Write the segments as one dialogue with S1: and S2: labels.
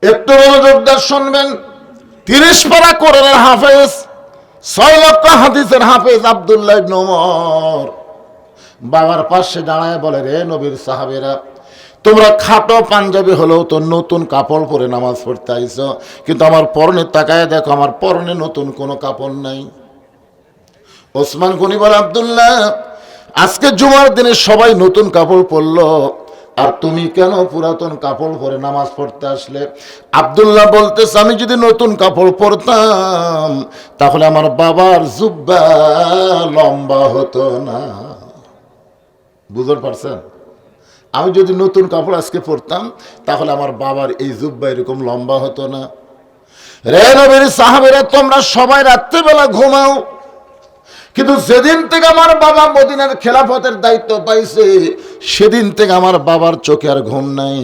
S1: একটু মনোযোগ দিয়ে শুনবেন। 30 পারা কোরআনের হাফেজ, 6 লক্ষ হাদিসের হাফেজ আব্দুল্লাহ ইবনে ওমর বাবার পাশে দাঁড়ায় বলে, রে নবীর সাহাবীরা, তোমরা খাটো পাঞ্জাবি হলেও তো নতুন কাপড় পরে নামাজ পড়তে আইছো, কিন্তু আমার পরনে তাকায় দেখো, আমার পরনে নতুন কোনো কাপড় নাই। ওসমান গনি বলে, আব্দুল্লাহ, আজকে জুমার দিনে সবাই নতুন কাপড় পরলো, আর তুমি কেন পুরাতন কাপড় পরে নামাজ পড়তে আসলে? আব্দুল্লাহ বলতেছে, আমি যদি নতুন কাপড় পরতাম তাহলে আমার বাবার জুব্বা লম্বা হতো না। বুঝতে পারছেন? আমি যদি নতুন কাপড় আজকে পরতাম তাহলে আমার বাবার এই জুব্বা এরকম লম্বা হতো না। রে নবীর সাহাবীরা, তোমরা সবাই রাত্রিবেলা ঘুমাও, কিন্তু যেদিন থেকে আমার বাবা মদিনার খেলাফতের দায়িত্ব পাইছে সেদিন থেকে আমার বাবার চোখে আর ঘুম নাই।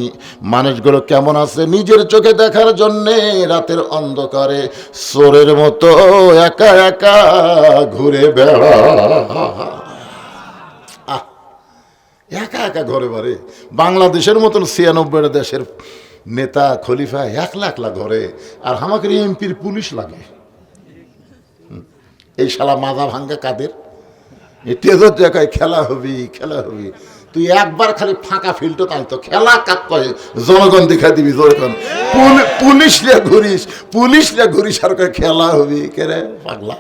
S1: মানুষগুলো কেমন আছে নিজের চোখে দেখার জন্যে রাতের অন্ধকারে চোরের মতো একা একা ঘুরে বেড়া, একা একা ঘরে বাড়ে। বাংলাদেশের মতন 96 দেশের নেতা খলিফা একলা একলা ঘরে, আর আমাকে এমপির পুলিশ লাগে। এই শালা মাজা ভাঙ্গা কাদের? তেজর জায়গায় খেলা হবি, খেলা হবি, তুই একবার খালি ফাঁকা ফিল্ডে তাই তো খেলা কাক কয় জনগণ দেখা দিবি। জনগণ পুলিশ লিয়া ঘুরিস, পুলিশ লিয়া ঘুরিস, আর খেলা হবি কেরে পাগলা।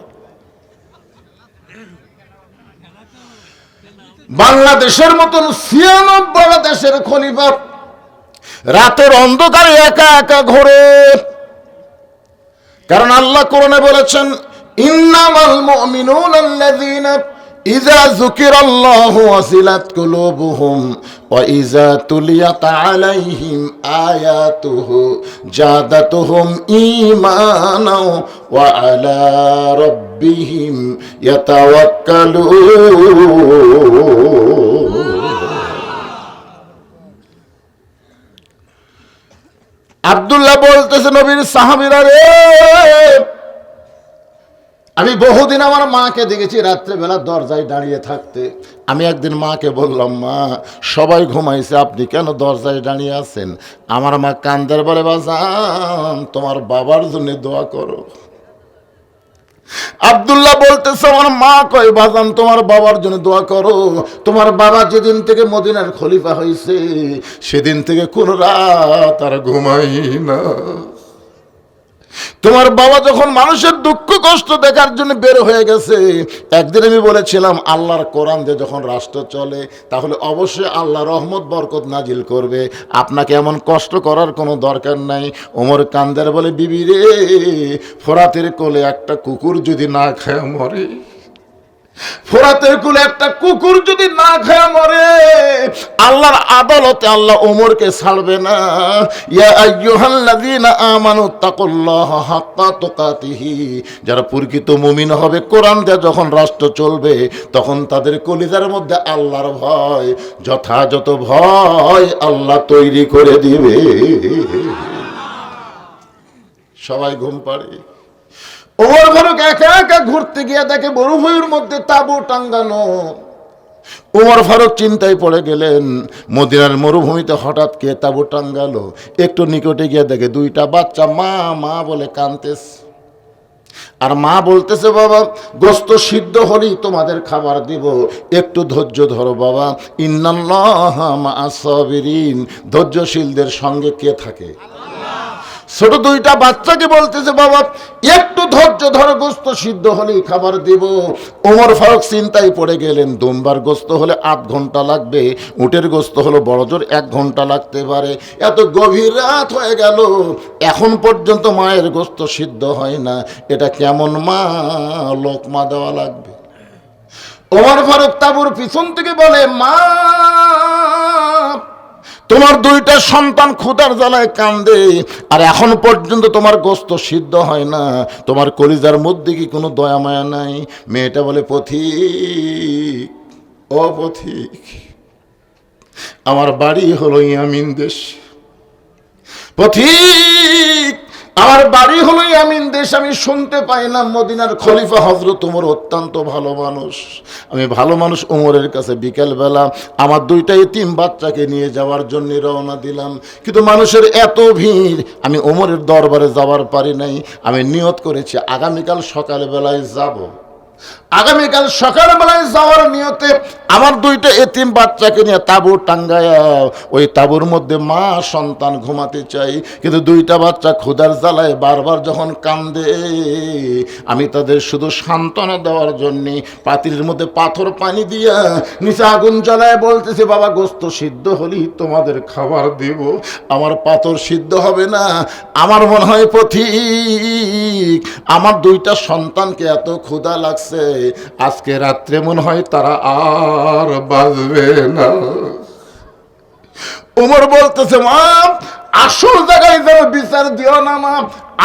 S1: বাংলাদেশের মতন 96 দেশের খলিফা রাতের অন্ধকারে একা একা ঘোরে, কারণ আল্লাহ কোরআনে বলেছেন, ইন্নামাল মুমিনুনা আল্লাযীনা ইযা যুকিরাল্লাহু ওয়াজিলাত কুলুবুহুম ওয়া ইযা তুলিয়াত আলাইহিম আয়াতুহু জাদাতুহুম ঈমানা ওয়া আলা রাব্বিহিম ইয়াতাওয়াক্কালুন। আব্দুল্লাহ বলতেছে, নবীর সাহাবীরা রে, আমি বহুদিন আমার মাকে দেখেছি রাত্রেবেলা দরজায় দাঁড়িয়ে থাকতে। আমি একদিন মাকে বললাম, মা, সবাই ঘুমাইছে, আপনি কেন দরজায় দাঁড়িয়ে আছেন? আমার মা কান্দের বলে, বাজান, তোমার বাবার জন্য দোয়া করো। আব্দুল্লাহ বলতেছে, আমার মা কয়, বাজান, তোমার বাবার জন্য দোয়া করো। তোমার বাবা যেদিন থেকে মদিনার খলিফা হয়েছে সেদিন থেকে কোন রাত আর ঘুমাই না। তোমার বাবা যখন মানুষের দুঃখ কষ্ট দেখার জন্য বের হয়ে গেছে, একদিন আমি বলেছিলাম, আল্লাহর কোরআন দিয়ে যখন রাষ্ট্র চলে তাহলে অবশ্যই আল্লাহ রহমত বরকত নাজিল করবে, আপনাকে এমন কষ্ট করার কোনো দরকার নাই। ওমর কান্দের বলে, বিবি রে, ফোরাতের কোলে একটা কুকুর যদি না খায় মরে, ফোরাতের কোলে একটা কুকুর যদি না খায় মরে, আল্লাহর আদালতে আল্লাহ ওমরকে ছাড়বে না। ইয়া আইয়ুহাল্লাযীনা আমানু তাকুল্লাহা হাক্কা তুকাতিহি, যারা প্রকৃত মুমিন হবে, কোরআন দিয়ে যখন রাষ্ট্র চলবে তখন তাদের কলিজার মধ্যে আল্লাহর ভয়, যথাযথ ভয় আল্লাহ তৈরি করে দিবে। সবাই ঘুম পাড়ে। ওমর ফারুক একা একা ঘুরতে গিয়ে দেখে মরুভূমির মধ্যে তাঁবু টাঙ্গানো। ওমর ফারুক চিন্তায় পড়ে গেলেন, মদিনার মরুভূমিতে হঠাৎ কে তাঁবু টাঙ্গালো? একটু নিকটে গিয়ে দেখে 2টা বাচ্চা মা মা বলে কাঁদতেছে। আর মা বলতেছে, বাবা, গোশত সিদ্ধ হলেই তোমাদের খাবার দিব, একটু ধৈর্য ধরো বাবা। ইন্নাল্লাহা মা'আস সাবিরিন, ধৈর্যশীলদের সঙ্গে কে থাকে? ছোট 2টা বাচ্চাকে বলতেছে, বাবা, একটু ধৈর্য ধরো, গোশত সিদ্ধ হলেই খাবার দিব। ওমর ফারুক চিন্তায় পড়ে গেলেন, দুম্বার গোশত হলে 8 ঘন্টা লাগবে, উটের গোশত হলো বড়জোর 1 ঘন্টা লাগতে পারে। এত গভীর রাত হয়ে গেল, এখন পর্যন্ত মায়ের গোশত সিদ্ধ হয় না, এটা কেমন মা, লোকমা দেওয়া লাগবে। ওমর ফারুক তাঁবুর পিছন থেকে বলে, মা, তোমার 2টা সন্তান ক্ষুধার জ্বালায় কান্দে, আর এখন পর্যন্ত তোমার গোশত সিদ্ধ হয় না, তোমার কলিজার মধ্যে কি কোনো দয়া মায়া নাই? মেয়েটা বলে, পথিক, ও পথিক, আমার বাড়ি হলো ইয়ামিন দেশ। পথিক, আমার বাড়ি হলো ইয়ামিন দেশ। আমি শুনতে পাইলাম মদিনার খলিফা হযরত ওমর অত্যন্ত ভালো মানুষ। আমি ভালো মানুষ ওমরের কাছে বিকেলবেলা আমার দুইটা এতিম বাচ্চাকে নিয়ে যাওয়ার জন্য রওনা দিলাম। কিন্তু মানুষের এত ভিড়, আমি ওমরের দরবারে যাওয়ার পারি নাই। আমি নিয়ত করেছি আগামীকাল সকালবেলায় যাব। আগামীকাল সকালবেলায় যাওয়ার নিয়তে আমার দুইটা এতিম বাচ্চাকে নিয়ে তাঁবু টাঙ্গায়া ওই তাঁবুর মধ্যে মা সন্তান ঘুমাতে চাই, কিন্তু দুইটা বাচ্চা ক্ষুধার জ্বালায় বারবার যখন কান্দে, আমি তাদের শুধু সান্ত্বনা দেওয়ার জন্যে পাতিলের মধ্যে পাথর পানি দিয়া নিচে আগুন জ্বালায় বলতেছে, বাবা গোস্ত সিদ্ধ হলেই তোমাদের খাবার দেব। আমার পাথর সিদ্ধ হবে না। আমার মনে হয় পথিক, আমার দুইটা সন্তানকে এত ক্ষুধা লাগছে, আজকে রাত্রে মনে হয় তারা আর বাঁচবে না। ওমর বলতেছে, মা আসল জায়গায় যেন বিচার দিও না, মা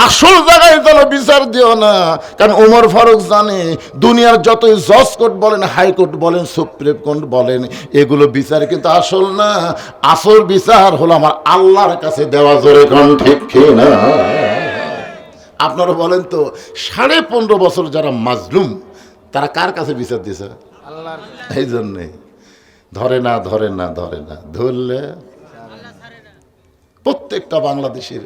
S1: আসল জায়গায় যেন বিচার দিও না। কারণ ওমর ফারুক জানে দুনিয়ার যতই জজ কোর্ট বলেন, হাইকোর্ট বলেন, সুপ্রিম কোর্ট বলেন, এগুলো বিচার কিন্তু আসল না। আসল বিচার হলো আমার আল্লাহর কাছে দেওয়া। জোরে কোন ঠিক কিনা? আপনারা বলেন তো, 15.5 বছর যারা মাজলুম তারা কার কাছে বিচার দিছে? আল্লাহর। এই জন্যে ধরে না ধরলে প্রত্যেকটা বাংলাদেশের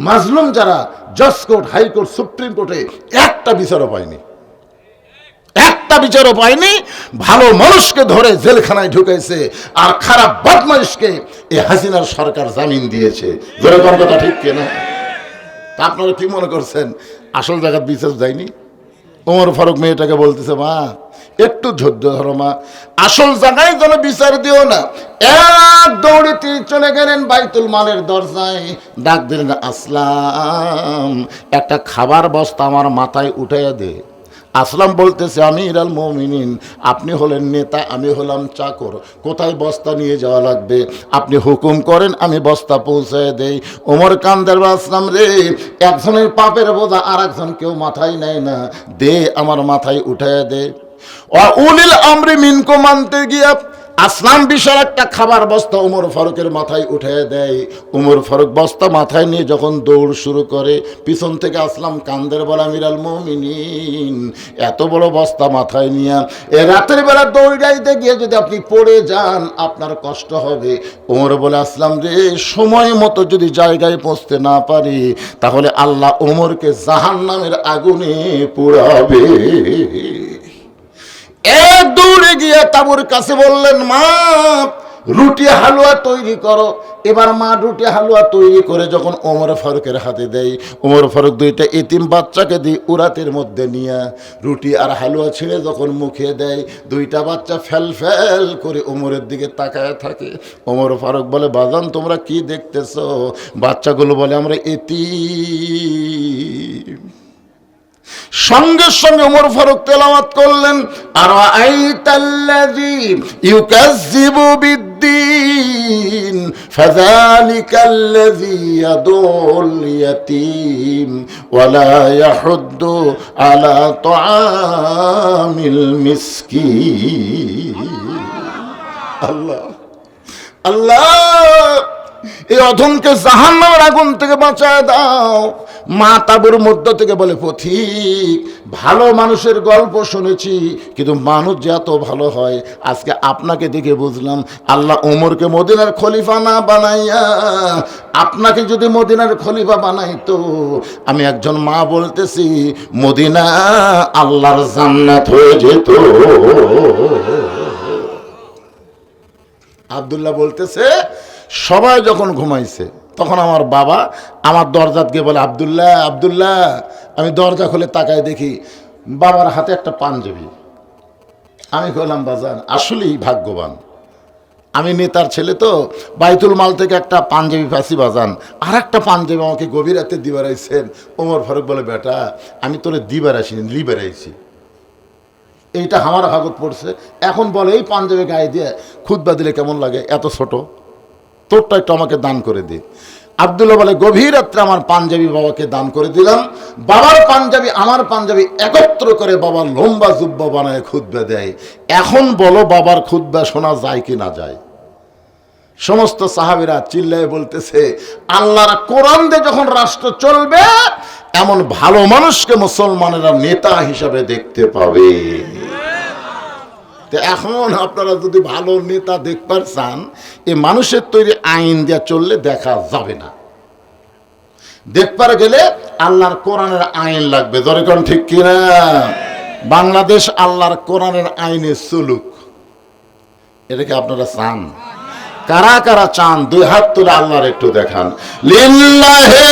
S1: মাজলুম যারা জজ কোর্ট, হাইকোর্ট, সুপ্রিম কোর্টে একটা বিচারও পায়নি, একটা বিচারও পায়নি। ভালো মানুষকে ধরে জেলখানায় ঢুকাইছে, আর খারাপ বদমাইশকে এই হাসিনার সরকার জামিন দিয়েছে। ধরে কোন কথা ঠিক কিনা? তা আপনারা কি মনে করছেন আসল জায়গার বিচার যায়নি? ওমর ফারুক মেয়েটাকে বলতেছে, মা একটু ধৈর্য ধরো মা, আসল জায়গায় যেন বিচার দিও না। এক দৌড়ে তিনি চলে গেলেন বাইতুল মালের দরজায়, ডাক দিলেন, আসলাম একটা খাবার বস্তা আমার মাথায় উঠাইয়া দে। আসলাম বলতেছে, আমির আল মুমিনিন, আপনি হলেন নেতা, আমি হলাম চাকর, কোথায় বস্তা নিয়ে যাওয়া লাগবে আপনি হুকুম করেন, আমি বস্তা পৌঁছায় দেই। ওমর কান্দার, আসলাম রে, একজনের পাপের বোঝা আর একজন কেউ মাথায় নেয় না, দে আমার মাথায় উঠাইয়া দে। উলিল আমরি মিনকুম মানতে গিয়া আসলাম বিশাল একটা খাবার বস্তা ওমর ফারুকের মাথায় উঠে দেয়। ওমর ফারুক বস্তা মাথায় নিয়ে যখন দৌড় শুরু করে, পিছন থেকে আসলাম কান্দের, বলা, আমির আল মুমিনিন, এত বড় বস্তা মাথায় নিয়ে এ রাতের বেলা দৌড়াইতে গিয়ে যদি আপনি পড়ে যান আপনার কষ্ট হবে। ওমর বলে, আসলাম রে, সময় মতো যদি জায়গায় পৌঁছতে না পারি তাহলে আল্লাহ ওমরকে জাহান্নামের আগুনে পোড়াবে। এক দৌড়ে গিয়ে তাবুর কাছে বললেন, মা রুটি হালুয়া তৈরি করো। এবার মা রুটি হালুয়া তৈরি করে যখন ওমর ফারুকের হাতে দেয়, ওমর ফারুক দুইটা এতিম বাচ্চাকে দিয়ে উরাতের মধ্যে নিয়ে রুটি আর হালুয়া ছিঁড়ে যখন মুখে দেয়, দুইটা বাচ্চা ফেল ফেল করে ওমরের দিকে তাকায় থাকে। ওমর ফারুক বলে, বাজান তোমরা কি দেখতেছো? বাচ্চাগুলো বলে, আমরা এতিম। সঙ্গে সঙ্গে ওমর ফারুক তেলাওয়াত করলেন, আরাআইতাল্লাযী ইউকাযযিবু বিদ্দীন ফাযালিকাল্লাযী ইয়াদুল ইয়াতীম ওয়ালা ইয়াহুদ্দু আলা তুআমিল মিসকিন। আল্লাহ আল্লাহ, এই অধমকে জাহান্নামের আগুন থেকে বাঁচায় দাও। মা তাবুর মধ্য থেকে বলে, পথিক, ভালো মানুষের গল্প শুনেছি, কিন্তু মানুষ যে এত ভালো হয় আজকে আপনাকে দেখে বুঝলাম। আল্লাহ ওমরকে মদিনার খলিফা না বানাইয়া আপনাকে যদি মদিনার খলিফা বানাইতো, আমি একজন মা বলতেছি, মদিনা আল্লাহর জান্নাত হয়ে যেত। আব্দুল্লাহ বলতেছে, সবাই যখন ঘুমাইছে তখন আমার বাবা আমার দরজাত গিয়ে বলে, আব্দুল্লাহ আব্দুল্লাহ। আমি দরজা খুলে তাকায় দেখি বাবার হাতে একটা পাঞ্জাবি। আমি বললাম, বাজান আসলেই ভাগ্যবান, আমি নেতার ছেলে তো, বাইতুল মাল থেকে একটা পাঞ্জাবি পাইছি বাজান, আর একটা পাঞ্জাবি আমাকে গভীর রাতে দিবার আইছেন। ওমর ফারুক বলে, বেটা আমি তোরে দিবার আসিনি, লিবার আইছি, এইটা আমার ভাগত পড়ছে। এখন বলে, এই পাঞ্জাবি গায়ে দিয়ে খুতবা দিলে কেমন লাগে, এত ছোট, তোরটা একটু আমাকে দান করে দে। আব্দুল্লাহ বলে, গভীর রাত্রে আমার পাঞ্জাবি বাবাকে দান করে দিলাম। বাবার পাঞ্জাবি আমার পাঞ্জাবি একত্র করে বাবার লম্বা জুব্বা বানায় খুতবা দেয়। এখন বলো বাবার খুতবা শোনা যায় কি না যায়? সমস্ত সাহাবীরা চিল্লায় বলতেছে, আল্লাহর কোরআন দিয়ে যখন রাষ্ট্র চলবে, এমন ভালো মানুষকে মুসলমানেরা নেতা হিসাবে দেখতে পাবে। তো এখন আপনারা যদি ভালো নেতা দেখবার চান, এই মানুষের তৈরি আইন দিয়ে চললে দেখা যাবে না। দেখবার গেলে আল্লাহর কোরআনের আইন লাগবে। দরকার ঠিক কিনা? বাংলাদেশ আল্লাহর কোরআনের আইনে চলুক, এটাকে আপনারা চান? কারা কারা চান দুই হাত তুলে আল্লাহর একটু দেখান। লিল্লাহি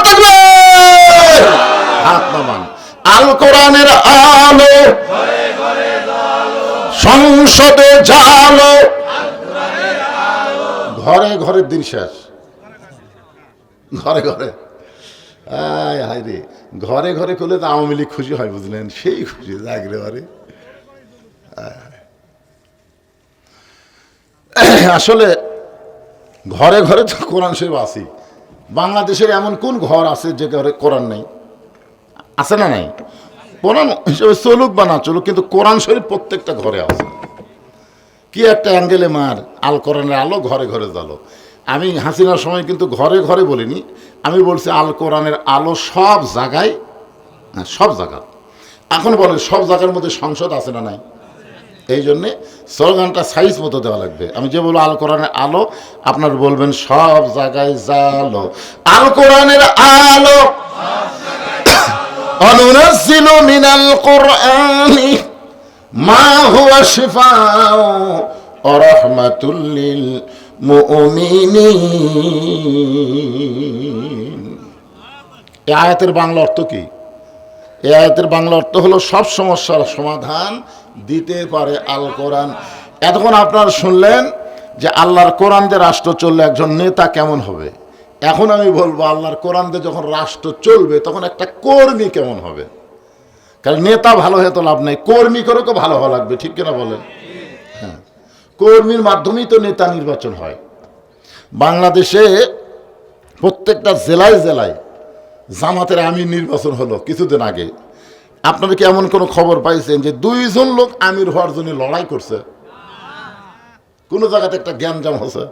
S1: তাকবীর, হাত নামান। আল কোরআনের আলো সংসদে জালো, ঘরে ঘরে দিন শেষ, ঘরে ঘরে। হায় রে, ঘরে ঘরে করলে তো আওয়ামী লীগ খুশি হয়, বুঝলেন? সেই খুশি জাগরে বারে। আসলে ঘরে ঘরে তো কোরআন শরীফ আছে। বাংলাদেশের এমন কোন ঘর আছে যে ঘরে কোরআন নেই? আছে না নাই? কোরআন হিসেবে চলুক বা না চলুক, কিন্তু কোরআন শরীফ প্রত্যেকটা ঘরে আছে। কি একটা অ্যাঙ্গেলে মার, আল কোরআনের আলো ঘরে ঘরে জ্বালো। আমি হাসিনার সময় কিন্তু ঘরে ঘরে বলিনি, আমি বলছি আল কোরআনের আলো সব জায়গায়, সব জায়গা। এখন বলেন সব জায়গার মধ্যে সংসদ আছে না নাই? এই জন্যে স্লোগানটা সাইজ মতো দেওয়া লাগবে। আমি যে বলবো আল কোরআনের আলো, আপনার বলবেন সব জায়গায় জালো। আল কোরআনের আলো অনুনাজ্জিলু মিনাল কোরআনি মা হুয়া শিফাউ ওয়া রাহমাতুল লিল মুমিনিন। এই আয়াতের বাংলা অর্থ কি? এই আয়াতের বাংলা অর্থ হলো সব সমস্যার সমাধান দিতে পারে আল কোরআন। এতক্ষণ আপনারা শুনলেন যে আল্লাহর কোরআন দিয়ে রাষ্ট্র চললে একজন নেতা কেমন হবে। এখন আমি বলবো আল্লাহর কোরআন দিয়ে যখন রাষ্ট্র চলবে তখন একটা কর্মী কেমন হবে। কারণ নেতা ভালো হয়ে তো লাভ নেই, কর্মী করে তো ভালো হওয়া লাগবে, ঠিক কিনা বলেন? হ্যাঁ, কর্মীর মাধ্যমেই তো নেতা নির্বাচন হয়। বাংলাদেশে প্রত্যেকটা জেলায় জেলায় জামাতের আমির নির্বাচন হলো কিছুদিন আগে। আপনারা কি এমন কোনো খবর পাইছেন যে 2 জন লোক আমির হওয়ার জন্য লড়াই করছে? কোন জায়গাতে একটা গ্যাঞ্জাম হচ্ছে?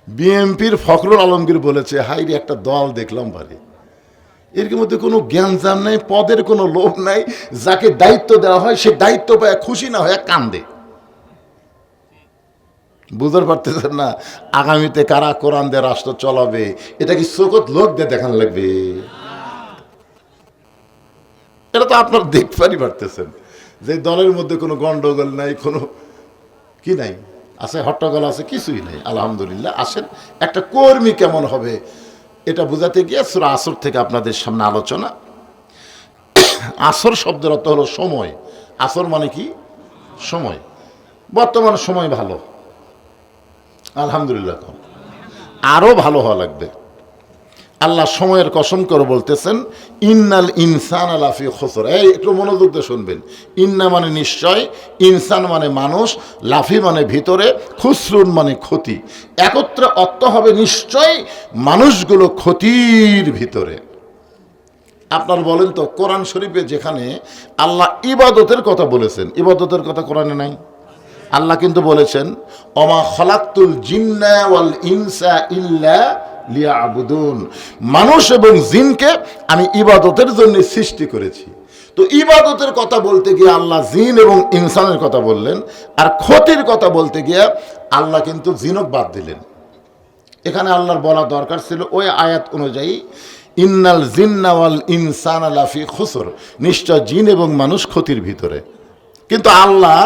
S1: বিএনপির ফখরুল আলমগীর বলেছে, হাই রে একটা দল দেখলাম ভারী, এর মধ্যে কোনো গ্যাঞ্জাম নাই, পদের কোনো লোভ নাই, যাকে দায়িত্ব দেওয়া হয় সে দায়িত্ব পায় খুশি না হয়ে কান্দে। বুঝতে পারতেছেন না? আগামীতে কারা কোরআন দিয়ে রাষ্ট্র চলাবে এটা কি চোখত লোক দিয়ে দেখান লাগবে? এটা তো আপনার দেখতে পারতেছেন যে দলের মধ্যে কোনো গন্ডগোল নাই, কোনো কি নাই, আছে হট্টগোল আছে, কিছুই নাই। আলহামদুলিল্লাহ। আসেন একটা কর্মী কেমন হবে এটা বোঝাতে গিয়ে সূরা আসর থেকে আপনাদের সামনে আলোচনা। আসর শব্দের অর্থ হলো সময়। আসর মানে কি? সময়। বর্তমান সময় ভালো, আলহামদুলিল্লাহ। আরো ভালো হওয়া লাগবে। আল্লাহ সময়ের কসম করে বলতেছেন, ইন্নাল ইনসানা লাফি খুসর। এই একটু মনোযোগ দিয়ে শুনবেন। ইন্না মানে নিশ্চয়, ইনসান মানে মানুষ, লাফি মানে ভিতরে, খুসরুন মানে ক্ষতি। একত্রে অর্থ হবে নিশ্চয় মানুষগুলো ক্ষতির ভিতরে। আপনার বলেন তো, কোরআন শরীফে যেখানে আল্লাহ ইবাদতের কথা বলেছেন, ইবাদতের কথা কোরআনে নাই? আল্লাহ কিন্তু বলেছেন, ওমা খলাকতুল জিন্না ওয়াল ইনসা ইল্লা লিয়াবুদুন, মানুষ এবং জিনকে আমি ইবাদতের জন্য সৃষ্টি করেছি। তো ইবাদতের কথা বলতে গিয়ে আল্লাহ জিন এবং ইনসানের কথা বললেন, আর ক্ষতির কথা বলতে গিয়ে আল্লাহ কিন্তু জিনক বাদ দিলেন। এখানে আল্লাহর বলা দরকার ছিল ওই আয়াত অনুযায়ী, ইন্নাল জিন্না ওয়াল ইনসানা লাফি খুসর, নিশ্চয় জিন এবং মানুষ ক্ষতির ভিতরে। কিন্তু আল্লাহ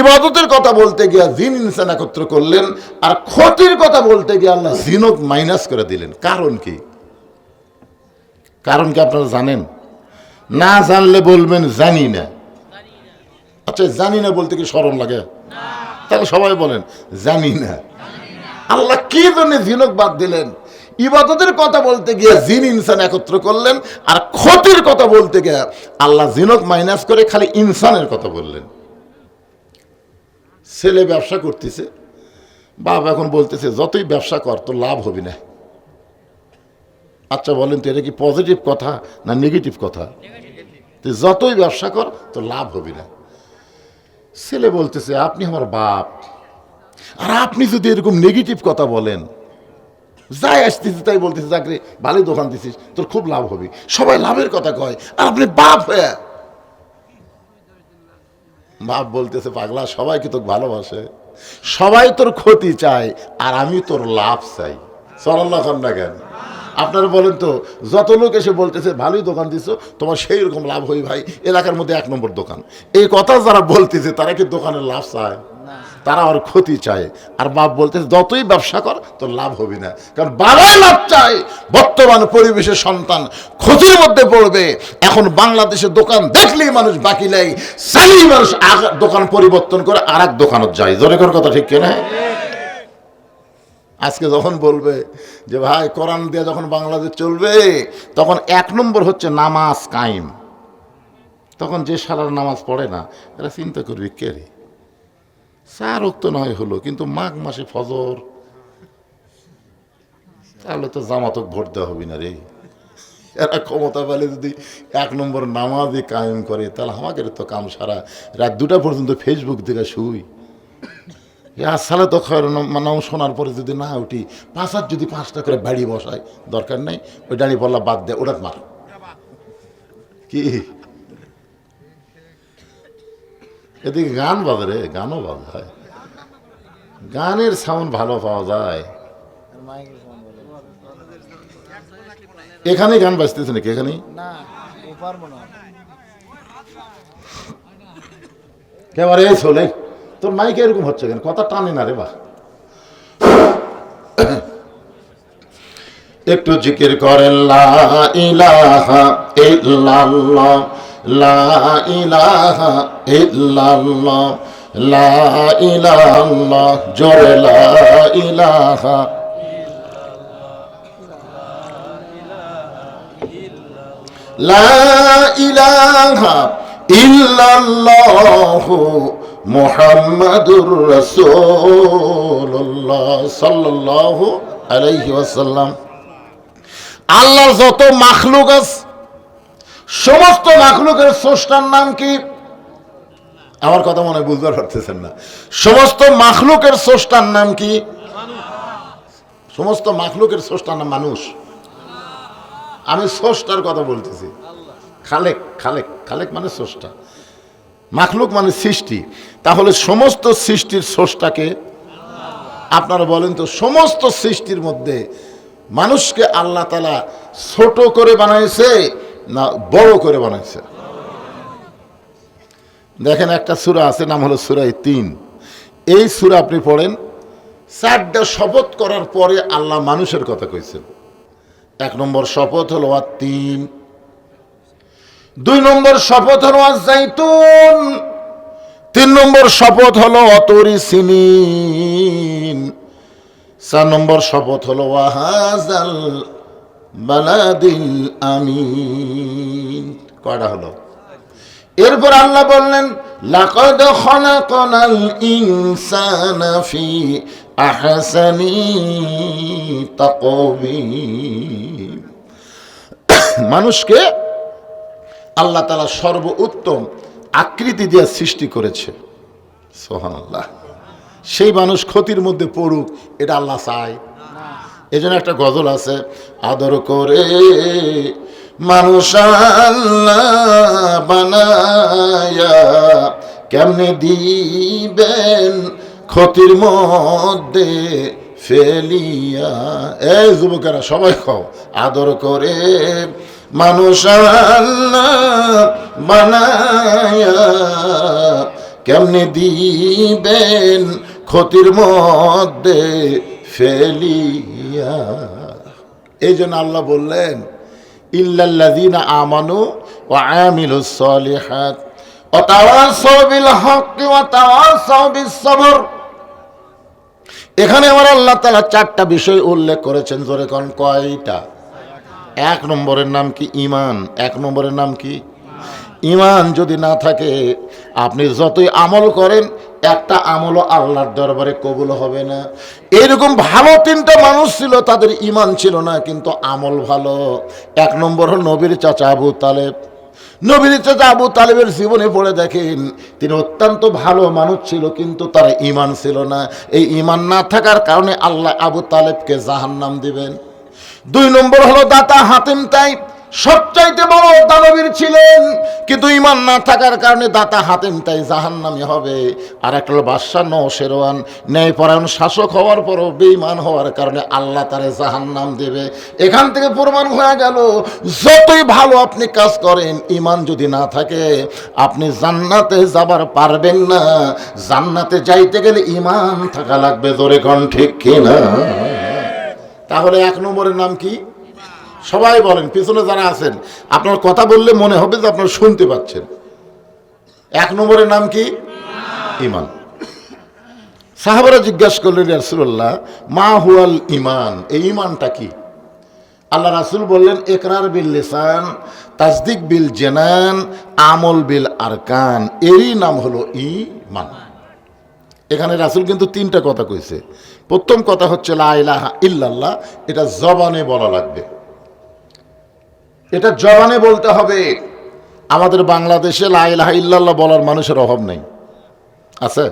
S1: ইবাদতের কথা বলতে গিয়ে জিন ইনসান একত্র করলেন, আর ক্ষতির কথা বলতে গিয়ে আল্লাহ জিনক মাইনাস করে দিলেন। কারণ কি? কারণ কি আপনারা জানেন? না জানলে বলবেন জানি না। আচ্ছা, জানি না বলতে কি শরম লাগে? তাহলে সবাই বলেন জানি না। আল্লাহ কি জন্য জিনক বাদ দিলেন? ইবাদতের কথা বলতে গিয়ে জিন ইনসান একত্র করলেন, আর ক্ষতির কথা বলতে গিয়ে আল্লাহ জিনক মাইনাস করে খালি ইনসানের কথা বললেন। ছেলে ব্যবসা করতেছে, বাপ এখন বলতেছে যতই ব্যবসা কর তো লাভ হবে না। আচ্ছা বলেন তো, এটা কি পজিটিভ কথা না নেগেটিভ কথা? যতই ব্যবসা কর তো লাভ হবে না। ছেলে বলতেছে, আপনি আমার বাপ, আর আপনি যদি এরকম নেগেটিভ কথা বলেন, যাই আসতেছি তাই বলতেছি, চাকরি ভালোই দোকান দিছিস, তোর খুব লাভ হবে, সবাই লাভের কথা কয়, আর আপনি বাপ হয়ে বাপ বলতেছে পাগলা, সবাই কি তোকে ভালোবাসে, সবাই তোর ক্ষতি চায়, আর আমি তোর লাভ চাই। সাল্লাল্লাহু আলাইহি ওয়াসাল্লাম কেন? আপনারা বলেন তো, যত লোক এসে বলতেছে ভালোই দোকান দিছো, তোমার সেই রকম লাভ হই ভাই, এলাকার মধ্যে 1 নম্বর দোকান, এই কথা যারা বলতেছে তারা কি দোকানের লাভ চায়? তারা আর ক্ষতি চায়। আর বাপ বলতেছে যতই ব্যবসা কর তোর লাভ হবে না, কারণ বাবাই লাভ চায়। বর্তমান পরিবেশের সন্তান ক্ষতির মধ্যে পড়বে। এখন বাংলাদেশে দোকান দেখলেই মানুষ বাকি নেই, চাইলেই মানুষ দোকান পরিবর্তন করে আর এক দোকানত যায়। জোরে কর কথা ঠিক কিনা? আজকে যখন বলবে যে ভাই কোরআন দিয়ে যখন বাংলাদেশ চলবে, তখন 1 নম্বর হচ্ছে নামাজ কায়েম। তখন যে সারার নামাজ পড়ে না, এরা চিন্তা করবে কে রে, 4 ওয়াক্ত নয় হলো, কিন্তু মাঘ মাসে ফজর, তাহলে তো জামাতক ভোট দেওয়া হবে না রে। এরা ক্ষমতা পেলে যদি 1 নম্বর নামাজই কায়েম করে, তাহলে আমাদের তো কাম সারা রাত 2টা পর্যন্ত ফেসবুক থেকে শুই। সালে তো নাম শোনার পরে যদি না উঠি, 5 হাত যদি 5টা করে বাড়ি বসায়, দরকার নাই, ওই ডানি বললা বাদ দে, ওটা মার। কি এদিকে গান বাজে রে, গানও বাজায়, গানের সাউন্ড ভালো পাওয়া যায়। এখানে গান বাজতেছে নাকি? এখানে এবারে চলে, তোর মাইকে এরকম হচ্ছে কেন? কথা টানে না রে বা। একটু জিকির করেন লা ইলাহা ইল্লাল্লাহ, লা ইলাহা ইল্লাল্লাহ, লা ইলাহা, জোরে লা ইলাহা। লা ইলাহা ইল্লাল্লাহু মুহাম্মাদুর রাসূলুল্লাহ সাল্লাল্লাহু আলাইহি ওয়াসাল্লাম। আল্লাহর যত মাখলুক আছে, সমস্ত মাখলুকের স্রষ্টার নাম কি? আমার কথা মনে হয় বুঝতে পারতেছেন না। সমস্ত মাখলুকের স্রষ্টার নাম কি? সমস্ত মাখলুকের স্রষ্টার নাম মানুষ। আমি স্রষ্টার কথা বলতেছি। খালেক, খালেক, খালেক মানে স্রষ্টা, মাখলুক মানে সৃষ্টি। তাহলে সমস্ত সৃষ্টির স্রষ্টাকে আপনারা বলেন তো, সমস্ত সৃষ্টির মধ্যে মানুষকে আল্লাহ তাআলা ছোট করে বানাইছে না বড় করে বানাইছে? দেখেন একটা সূরা আছে, নাম হলো সূরা ৩। এই সূরা আপনি পড়েন, 4টা শপথ করার পরে আল্লাহ মানুষের কথা কইছেন। 1 নম্বর শপথ হলো আত-তিন, 2 নম্বর শপথ হলো আজ-জাইতুন, 3 নম্বর শপথ হলো অতরি সিনিন, 4 নম্বর শপথ হলো ওয়াহাজাল বালাদিল আমিন। কয়টা হলো? এরপর আল্লাহ বললেন লাকাদ খালাকনাল ইনসানা ফি আহসানি তাকওয়িম। মানুষকে আল্লাহ তাআলা সর্বোত্তম আকৃতি দিয়ে সৃষ্টি করেছে। সুবহানাল্লাহ। সেই মানুষ ক্ষতির মধ্যে পড়ুক, এটা আল্লাহ চায়? এজন্য একটা গজল আছে, আদর করে মানুষ আল্লাহ বানায়া কেমনে দিবেন ক্ষতির মধ্যে ফেলিয়া। এই যুবকেরা সবাই খাও, আদর করে মানুষ আল্লাহ বানায়া কেমনে দিবেন ক্ষতির মধ্যে ফেলিয়া। এই জন্য আল্লাহ বললেন ইল্লাল্লাযীনা আমানু ওয়া আমিলুস সালিহাত ওয়া তাওয়াসাউ বিল হক্কি ওয়া তাওয়াসাউ বিস সবর। এখানে আমার আল্লাহ তাআলা 4টা বিষয় উল্লেখ করেছেন। জোরে কোন কয়টা? 1 নম্বরের নাম কি? ঈমান। 1 নম্বরের নাম কি? ঈমান যদি না থাকে, আপনি যতই আমল করেন, একটা আমলও আল্লাহর দরবারে কবুল হবে না। এরকম ভালো 3টা মানুষ ছিল, তাদের ঈমান ছিল না কিন্তু আমল ভালো। 1 নম্বর হল নবীর চাচা আবু তালেব, নবীর চাচা আবু তালেবের জীবনে পড়ে দেখেন, তিনি অত্যন্ত ভালো মানুষ ছিল, কিন্তু তার ঈমান ছিল না। এই ঈমান না থাকার কারণে আল্লাহ আবু তালেবকে জাহান্নাম দিবেন। 2 নম্বর হলো দাতা হাতিম তাই, সবচাইতে বড় দানবীর ছিলেন, কিন্তু ঈমান না থাকার কারণে দাতা হাতিম তাই জাহান্নামী হবে। আর একটা হলো বাদশা নওশেরওয়ান, ন্যায়পরায়ণ শাসক হওয়ার পরও বেঈমান হওয়ার কারণে আল্লাহ তারে জাহান্নাম দেবে। এখান থেকে প্রমাণ হয়ে গেল, যতই ভালো আপনি কাজ করেন, ঈমান যদি না থাকে আপনি জান্নাতে যাবার পারবেন না। জান্নাতে যাইতে গেলে ঈমান থাকা লাগবে। জোরে কোন ঠিক কিনা? তাহলে 1 নম্বরের নাম কি? সবাই বলেন, পিছনে যারা আছেন, আপনার কথা বললে মনে হবে যে আপনারা শুনতে পাচ্ছেন। 1 নম্বরের নাম কি? ঈমান। সাহাবারা জিজ্ঞাসা করলেন, ইয়া রাসূলুল্লাহ, মা হুয়াল ঈমান, এই ঈমানটা কি? আল্লাহ রাসূল বললেন, ইকরার বিল লিসান, তাসদিক বিল জানান, আমল বিল আরকান, এরই নাম হলো ঈমান। এখানে রাসূল কিন্তু 3টা কথা কইছে। প্রথম কথা হচ্ছে লা ইলাহা ইল্লাল্লাহ, এটা জবানে বলা লাগবে, এটা জবানে বলতে হবে। আমাদের বাংলাদেশে লা ইলাহা ইল্লাল্লাহ বলার মানুষের অভাব নেই, আছে।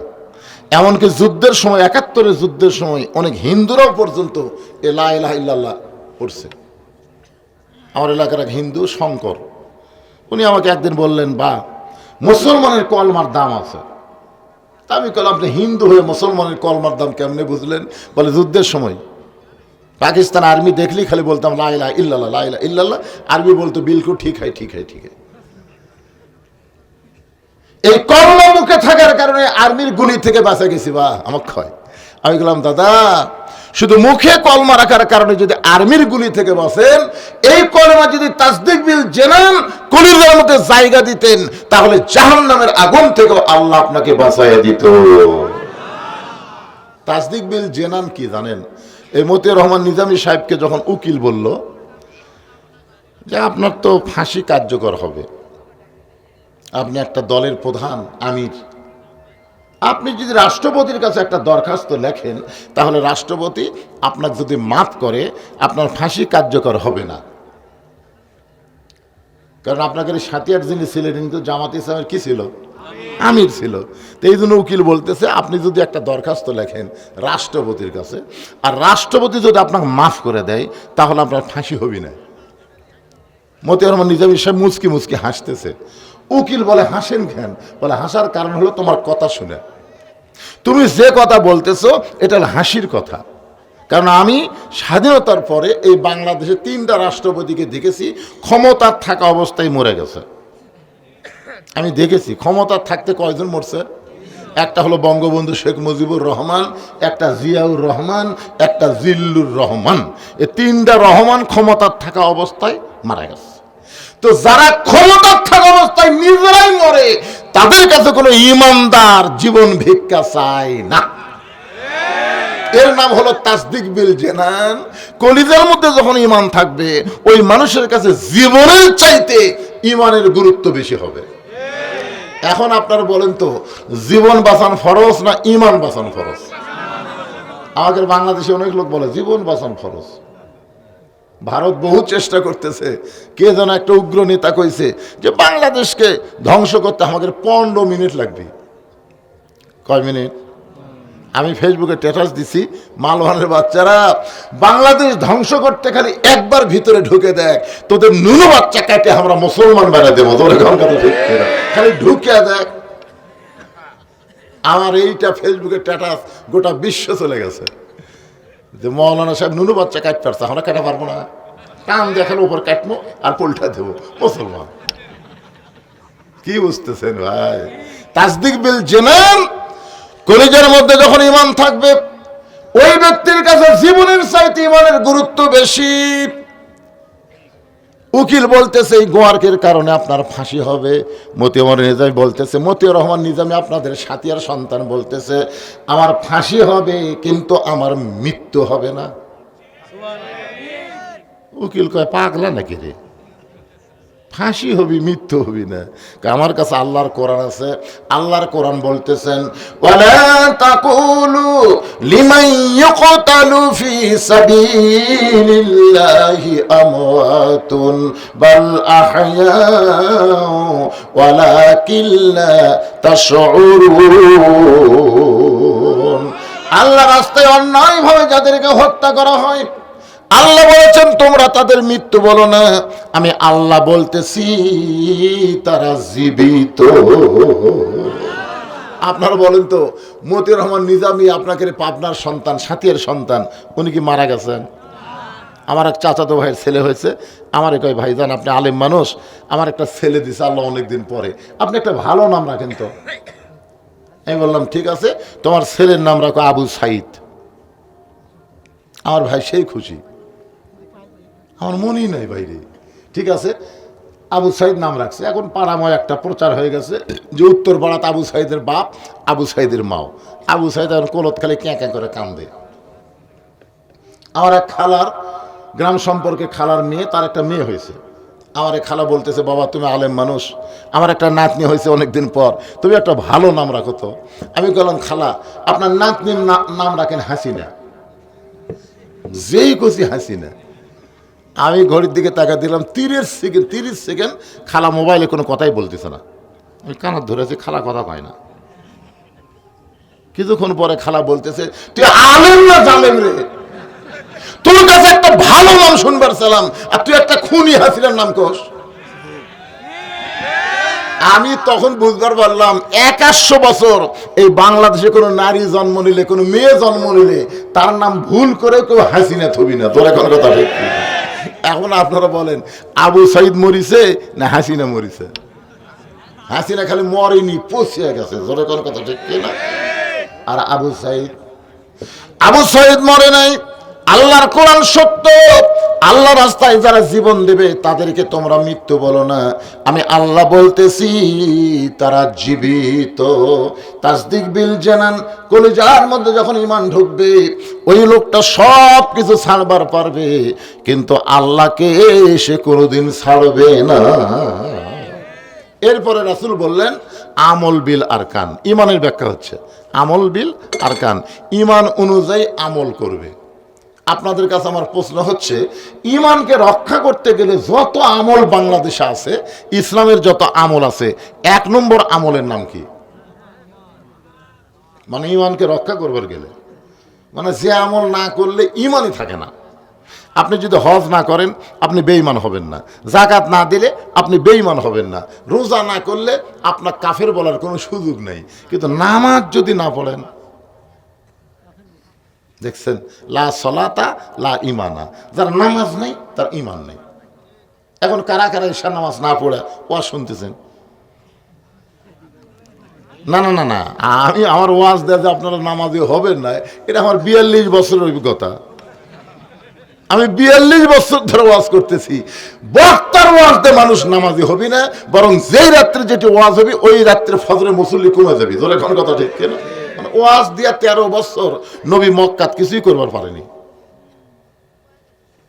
S1: এমনকি যুদ্ধের সময়, 71-এর যুদ্ধের সময় অনেক হিন্দুরাও পর্যন্ত এ লা ইলাহা ইল্লাল্লাহ পড়ছে। আমার এলাকার এক হিন্দু শঙ্কর, উনি আমাকে একদিন বললেন, বা মুসলমানের কলমার দাম আছে। তা আমি বললাম, আপনি হিন্দু হয়ে মুসলমানের কলমার দাম কেমনে বুঝলেন? বলে, যুদ্ধের সময় পাকিস্তান আর্মি দেখলেই খালি বলতাম লা ইলাহা ইল্লাল্লাহ, লা ইলাহা ইল্লাল্লাহ। আর্মি বলতো বিলকুল ঠিক হয়, ঠিক হয়, ঠিক হয়। এই কলমা মুখে থাকার কারণে আর্মির গুলি থেকে বাঁচা গেছি। বা আমাকে হয়, আমি বললাম, দাদা শুধু মুখে কলমা রাখার কারণে যদি আর্মির গুলি থেকে বাঁচেন, এই কলমা যদি তাসদিক বিল জানান কলিজার মধ্যে জায়গা দিতেন, তাহলে জাহান্নামের আগুন থেকেও আল্লাহ আপনাকে বাঁচাইয়া দিত। তাসদিক বিল জানান কি জানেন? এই মতিয়ার রহমান নিজামী সাহেবকে যখন উকিল বলল যে আপনার তো ফাঁসি কার্যকর হবে, আপনি একটা দলের প্রধান, আমির, আপনি যদি রাষ্ট্রপতির কাছে একটা দরখাস্ত লেখেন, তাহলে রাষ্ট্রপতি আপনাকে যদি মাফ করে আপনার ফাঁসি কার্যকর হবে না। কারণ আপনাকে সাথিয়ার যিনি ছিলেন কিন্তু জামাত ইসলামের কি ছিল? আমির ছিল। তো এই জন্য উকিল বলতেছে, আপনি যদি একটা দরখাস্ত লেখেন রাষ্ট্রপতির কাছে, আর রাষ্ট্রপতি যদি আপনাকে মাফ করে দেয়, তাহলে আপনার ফাঁসি হবে না। মতিয়ার রহমান নিজামী সাহেব মুচকি মুচকি হাসতেছে। উকিল বলে, হাসেন কেন? বলে, হাসার কারণ হলো তোমার কথা শুনে। তুমি যে কথা বলতেছো এটা হলো হাসির কথা। কারণ আমি স্বাধীনতার পরে এই বাংলাদেশে 3টা রাষ্ট্রপতিকে দেখেছি ক্ষমতার থাকা অবস্থায় মরে গেছে। আমি দেখেছি ক্ষমতার থাকতে কয়জন মরছে। একটা হলো বঙ্গবন্ধু শেখ মুজিবুর রহমান, একটা জিয়াউর রহমান, একটা জিল্লুর রহমান। এই 3টা রহমান ক্ষমতার থাকা অবস্থায় মারা গেছে। তো যারা ক্ষমতার থাকা অবস্থায় নিজেরাই মরে, তাদের কাছে কোনো ইমানদার জীবন ভিক্ষা চায় না। এর নাম হলো তাসদিক বিল জানান। কলিজার মধ্যে যখন ঈমান থাকবে, ওই মানুষের কাছে জীবনের চাইতে ঈমানের গুরুত্ব বেশি হবে। এখন আপনারা বলেন তো, জীবন বাঁচানো ফরজ না ঈমান বাঁচানো ফরজ? আমাদের বাংলাদেশে অনেক লোক বলে জীবন বাঁচানো ফরজ। ভারত বহু চেষ্টা করতেছে। কে যেন একটা উগ্র নেতা কইছে যে বাংলাদেশকে ধ্বংস করতে আমাদের 15 মিনিট লাগবে। কয় মিনিট? আমি ফেসবুকে স্ট্যাটাস দিছি, মালওয়ানের বাচ্চারা বাংলাদেশ ধ্বংস করতে খালি একবার ভিতরে ঢুকে দেখ, তোদের নুনু বাচ্চা কাটে আমরা মুসলমান বানাই দেবো। খালি ঢুকে দেখ। আমার এইটা ফেসবুকে স্ট্যাটাস গোটা বিশ্ব চলে গেছে যে মৌলানা সাহেব নুনু বাচ্চা কাটতে পারছে, আমরা কাটা পারবো না। কান দেখালে উপর কাটবো আর পোল্টা দেবো মুসলমান। কি বুঝতেছেন ভাই? তাসদিক বিল জানান, কলিজার মধ্যে যখন ঈমান থাকবে, ওই ব্যক্তির কাছে জীবনের চাইতে ঈমানের গুরুত্ব বেশি। উকিল বলতেছে এই গোয়ার্কের কারণে আপনার ফাঁসি হবে। মতিয়ার নিজামী বলতেছে, মতিয়ার রহমান নিজামী আপনাদের সাথিয়ার সন্তান বলতেছে, আমার ফাঁসি হবে কিন্তু আমার মৃত্যু হবে না। উকিল কয়, পাগলা নাকি রে? ফাঁসি হবি, মৃত্যু হবি না। আমার কাছে আল্লাহর কোরআন আছে। আল্লাহর কোরআন বলতেছেন, ওয়ালা তাকুলু লিমান ইউকতালু ফি সাবিলিল্লাহি আমওয়াতুন বাল আহয়াউ ওয়ালাকিন লা তাশউরুন। আল্লাহর রাস্তায় অন্যায়ভাবে যাদেরকে হত্যা করা হয়, আল্লাহ বলেছেন তোমরা তাদের মৃত্যু বলো না, আমি আল্লাহ বলতেছি তারা জীবিত। আপনারা বলেন তো, মতিউর রহমান নিজামী আপনাকে পাবনার সন্তান, সাথিয়ার সন্তান, উনি কি মারা গেছেন? আমার এক চাচাতো ভাইয়ের ছেলে হয়েছে, আমার কয় ভাইজান আপনি আলেম মানুষ, আমার একটা ছেলে দিছে আল্লাহ অনেকদিন পরে, আপনি একটা ভালো নাম রাখেন তো। আমি বললাম ঠিক আছে, তোমার ছেলের নাম রাখো আবু সাইদ। আমার ভাই সেই খুশি, আমার মনেই নাই বাইরে। ঠিক আছে, আবু সাইদ নাম রাখছে। এখন পাড়াময় একটা প্রচার হয়ে গেছে যে উত্তর পাড়াত আবু সাইদের বাপ, আবু সাইদের মাও। আবু সাইদ এখন কোলত খালি ক্যাঁ করে কান্দে। আমার এক খালার, গ্রাম সম্পর্কে খালার মেয়ে, তার একটা মেয়ে হয়েছে। আমার এক খালা বলতেছে, বাবা তুমি আলেম মানুষ, আমার একটা নাতনি হয়েছে অনেকদিন পর, তুমি একটা ভালো নাম রাখো তো। আমি বললাম খালা আপনার নাতনির নাম রাখেন হাসিনা। যেই খুশি হাসিনা। আমি ঘড়ির দিকে তাকা দিলাম, 30 সেকেন্ড খালা মোবাইলে কোনো কথাই বলতেছে না। আমি কানার ধরেছি, খালা কথা কয় না। কিছুক্ষণ পরে খালা বলতেছে, তুই আলেম না জালেম রে, তোর কাছে একটা ভালো নাম শুনবার সালাম, আর তুই একটা খুনি হাসিনার নাম কোস। আমি তখন বুঝবার পারলাম 100 বছর এই বাংলাদেশে কোনো নারী জন্ম নিলে, কোনো মেয়ে জন্ম নিলে তার নাম ভুল করে কেউ হাসিনা থবি না। তোর এখন কথা ঠিক। এখন আপনারা বলেন আবু সাইদ মরিছে না হাসিনা মরিছে? হাসিনা খালি মরেনি, পচিয়ে গেছে। জোরে কোন কথা ঠিক না? আর আবু সাইদ মরে নাই। আল্লাহর কোরআন সত্য। আল্লাহ রাস্তায় যারা জীবন দেবে তাদেরকে তোমরা মৃত্যু বলো না, আমি আল্লাহ বলতেছি তারা জীবিত। তাসদিক বিল জানান, কলিজার মধ্যে যখন ঈমান ঢুকবে ওই লোকটা সব কিছু ছাড়বার পারবে, কিন্তু আল্লাহকে সে কোনোদিন ছাড়বে না। এরপরে রাসূল বললেন আমল বিল আরকান। ঈমানের ব্যাখ্যা হচ্ছে আমল বিল আরকান, ঈমান অনুযায়ী আমল করবে। আপনাদের কাছে আমার প্রশ্ন হচ্ছে, ঈমানকে রক্ষা করতে গেলে যত আমল বাংলাদেশে আছে, ইসলামের যত আমল আছে, 1 নম্বর আমলের নাম কি? মানে ঈমানকে রক্ষা করবার গেলে, মানে যে আমল না করলে ঈমানই থাকে না। আপনি যদি হজ না করেন আপনি বেঈমান হবেন না, যাকাত না দিলে আপনি বেঈমান হবেন না, রোজা না করলে আপনার কাফের বলার কোনো সুযোগ নেই। কিন্তু নামাজ যদি না পড়েন, দেখছেন লা সলাতা লা ইমানা, যার নামাজ নেই তার ঈমান নেই। এখন কারা কারা ঈশার নামাজ না পড়ে ওয়াজ শুনতেছেন? না না না না, আমি আমার ওয়াজ দেয় যে আপনারা নামাজি হবেন না, এটা আমার 42 বছরের অভিজ্ঞতা। আমি 42 বছর ধরে ওয়াজ করতেছি। বক্তার ওয়াজ দিয়ে মানুষ নামাজি হবি না, বরং যেই রাত্রে যেটি ওয়াজ হবে ওই রাত্রে ফজরে মুসল্লি কমে যাবি। ধরে এখন কথা ঠিক কিনা? মানে ওয়াজ দিয়া 13 বছর নবী মক্কাত কিছুই করবার পারেনি।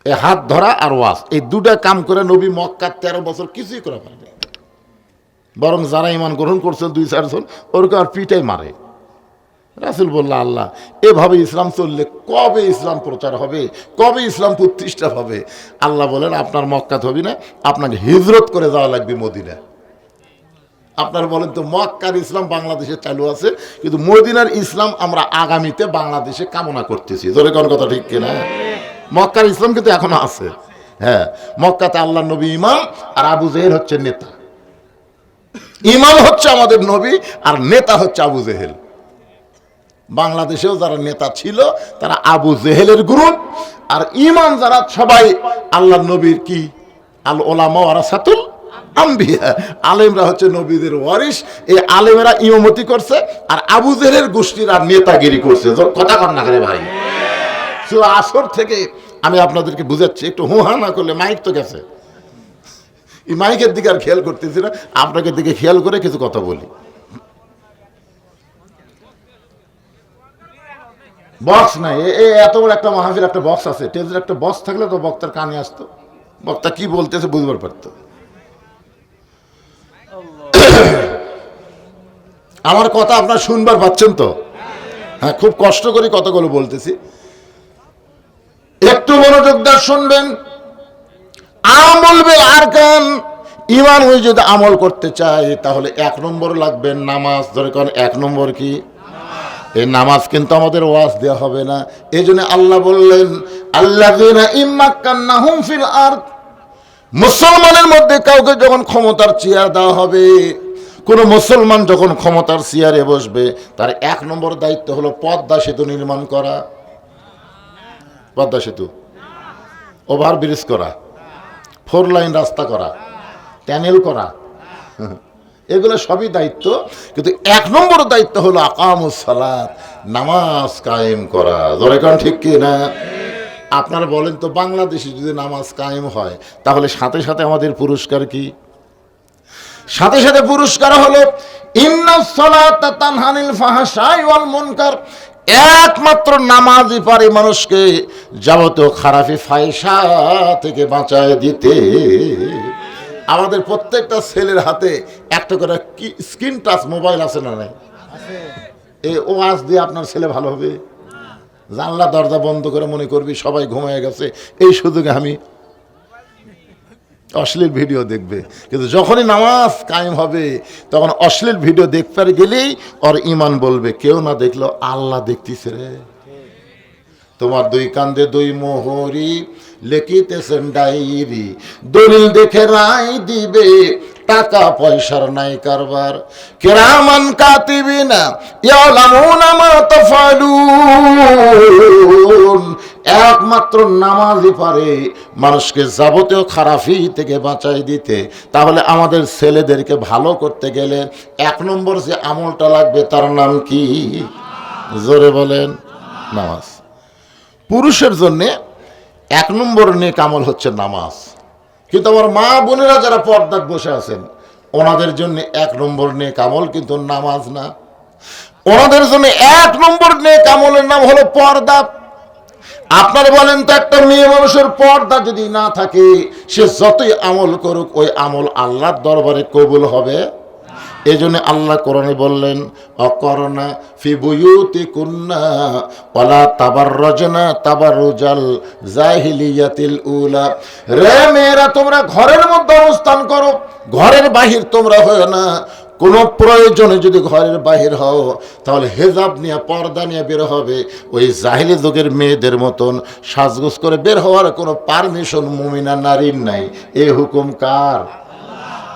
S1: এই হাত ধরা আর ওয়াজ, এই দুটা কাম করে নবী মক্কাত 13 বছর কিছুই করা পারেনি। বরং যারা ঈমান গ্রহণ করছে 2-4 জন, ওরকে আর পিটাই মারে। রাসূল বললেন আল্লাহ এভাবে ইসলাম চললে কবে ইসলাম প্রচার হবে, কবে ইসলাম প্রতিষ্ঠা হবে? আল্লাহ বলেন আপনার মক্কাত হবে না, আপনাকে হিজরত করে যাওয়া লাগবে মদিনা। আপনারা বলেন তো, মক্কার ইসলাম বাংলাদেশে চালু আছে, কিন্তু মদিনার ইসলাম আমরা আগামীতে বাংলাদেশে কামনা করতেছি। ধরে কোন কথা ঠিক কিনা? মক্কার ইসলাম কিন্তু এখনো আছে। হ্যাঁ, মক্কাতে আল্লাহ নবী ইমাম আর আবু জেহেল হচ্ছে নেতা। ইমাম হচ্ছে আমাদের নবী আর নেতা হচ্ছে আবু জেহেল। বাংলাদেশেও যারা নেতা ছিল তারা আবু জেহেলের গ্রুপ, আর ইমাম যারা সবাই আল্লাহ নবীর কি আল ওলামা ওয়ারাসাতুল আম্বিয়া, আলেমরা হচ্ছে নবীদের ওয়ারিস। এই আলেমেরা ইমামতি করছে আর আবু জেহেলের গোষ্ঠীরা নেতাগিরি করছে। কথা কর না রে ভাই। আসর থেকে আমি আপনাদেরকে বুঝাচ্ছি, একটু হুহা না করলে মাইক তো গেছে। এই মাইকের দিকে আর খেয়াল করতেছি না, আপনাকে দিকে খেয়াল করে কিছু কথা বলি। বক্স নাই, এত বড় একটা মাহফিল একটা বক্স আছে, টেজের একটা বক্স থাকলে তো বক্তার কানে আসতো, বক্তা কি বলতেছে বুঝবার পারতো। আমার কথা আপনার শুনবার পাচ্ছেন তো? হ্যাঁ, খুব কষ্ট করে কথাগুলো বলতেছি, একটু মনোযোগ দিয়ে শুনবেন। আমল বিল আরকান, ইমান ওই যদি আমল করতে চাই তাহলে 1 নম্বর লাগবে নামাজ। ধরে কোন 1 নম্বর কি? এই নামাজ কিন্তু আমাদের ওয়াজ দেওয়া হবে না। এই জন্য আল্লাহ বললেন আল্লাযীনা ইম্মাক্কান্নাহুম ফিল আরদ, মুসলমানের মধ্যে কাউকে যখন ক্ষমতার চেয়ার দেওয়া হবে, কোন মুসলমান যখন ক্ষমতার চেয়ারে বসবে, তার 1 নম্বর দায়িত্ব হলো পদ্মা সেতু নির্মাণ করা। পদ্মা সেতু, ওভারব্রিজ করা, 4 লাইন রাস্তা করা, ট্যানেল করা, এগুলো সবই দায়িত্ব। কিন্তু 1 নম্বর দায়িত্ব হলো আকামুস সালাত, নামাজ কায়েম করা। ধরে কারণ ঠিক কি না? আপনারা বলেন তো, বাংলাদেশে যদি নামাজ কায়েম হয় তাহলে সাথে সাথে আমাদের পুরস্কার কি? সাথে সাথে পুরস্কার হলো ইন্নাস সালাতা তানহানিল ফাহশাই ওয়াল মুনকার। একমাত্র নামাজই পারে মানুষকে যাবতীয় খারাপি ফাহিশা থেকে বাঁচায় দিতে। আমাদের প্রত্যেকটা ছেলের হাতে একটা করে স্ক্রিন টাচ মোবাইল আছে না নাই? এই ওয়াজ দিয়ে আপনার ছেলে ভালো হবে? জানলা দরজা বন্ধ করে মনে করবি সবাই ঘুমিয়ে গেছে, এই সুযোগে আমি অশ্লীল ভিডিও দেখবে। কিন্তু যখনই নামাজ কায়েম হবে তখন অশ্লীল ভিডিও দেখতে গেলেই ওর ইমান বলবে কেউ না দেখলো আল্লাহ দেখতেছে রে। তোমার 2 কান্দে 2 মোহরি, লিখিতেছেন ডায়েরি, দলিল দেখে রায় দিবে, টাকা পয়সার নাই কারবার। কিরামান কাতিবিনা ইয়ালামুনা মা তাফআলুন। একমাত্র নামাজই পারে মানুষকে যাবতীয় খারাপি থেকে বাঁচাই দিতে। তাহলে আমাদের ছেলেদেরকে ভালো করতে গেলে 1 নম্বর যে আমলটা লাগবে তার নাম কি? জোরে বলেন, নামাজ। পুরুষের জন্য 1 নম্বর নেক আমল হচ্ছে নামাজ। কিন্তু আমার মা বোনেরা যারা পর্দায় বসে আছেন, ওনাদের জন্য 1 নম্বর নেক আমল কিন্তু নামাজ না। ওনাদের জন্য 1 নম্বর নেক আমলের নাম হলো পর্দা। আপনারা বলেন তো, একটা মেয়ে মানুষের পর্দা যদি না থাকে, সে যতই আমল করুক ওই আমল আল্লাহর দরবারে কবুল হবে? এই জন্য আল্লাহ কোরআনে বললেন অকরনা ফি বুয়ুতিকুন্না ওয়ালা তাবাররাজনা তাবাররুজাল জাহিলিয়াতিল উলা। রে মেয়েরা, তোমরা ঘরের মধ্যে অবস্থান করো, ঘরের বাহির তোমরা হয় না। কোনো প্রয়োজনে যদি ঘরের বাহির হও তাহলে হেজাব নিয়ে, পর্দা নিয়ে বের হবে। ওই জাহিলি যুগের মেয়েদের মতন সাজগোজ করে বের হওয়ার কোনো পারমিশন মুমিনা নারীর নাই। এই হুকুম কার?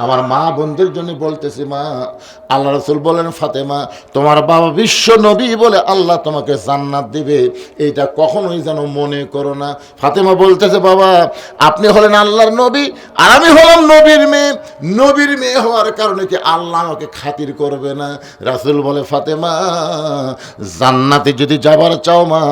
S1: আমার মা বোনদের জন্য বলতেছি, মা, আল্লাহ রাসূল বলেন ফাতেমা, তোমার বাবা বিশ্ব নবী বলে আল্লাহ তোমাকে জান্নাত দিবে, এইটা কখনোই যেন মনে করো না। ফাতেমা বলতেছে, বাবা, আপনি হলেন আল্লাহর নবী আর আমি হলাম নবীর মেয়ে। নবীর মেয়ে হওয়ার কারণে কি আল্লাহ আমাকে খাতির করবে না? রাসূল বলে, ফাতেমা, জান্নাতে যদি যাবার চাও মা,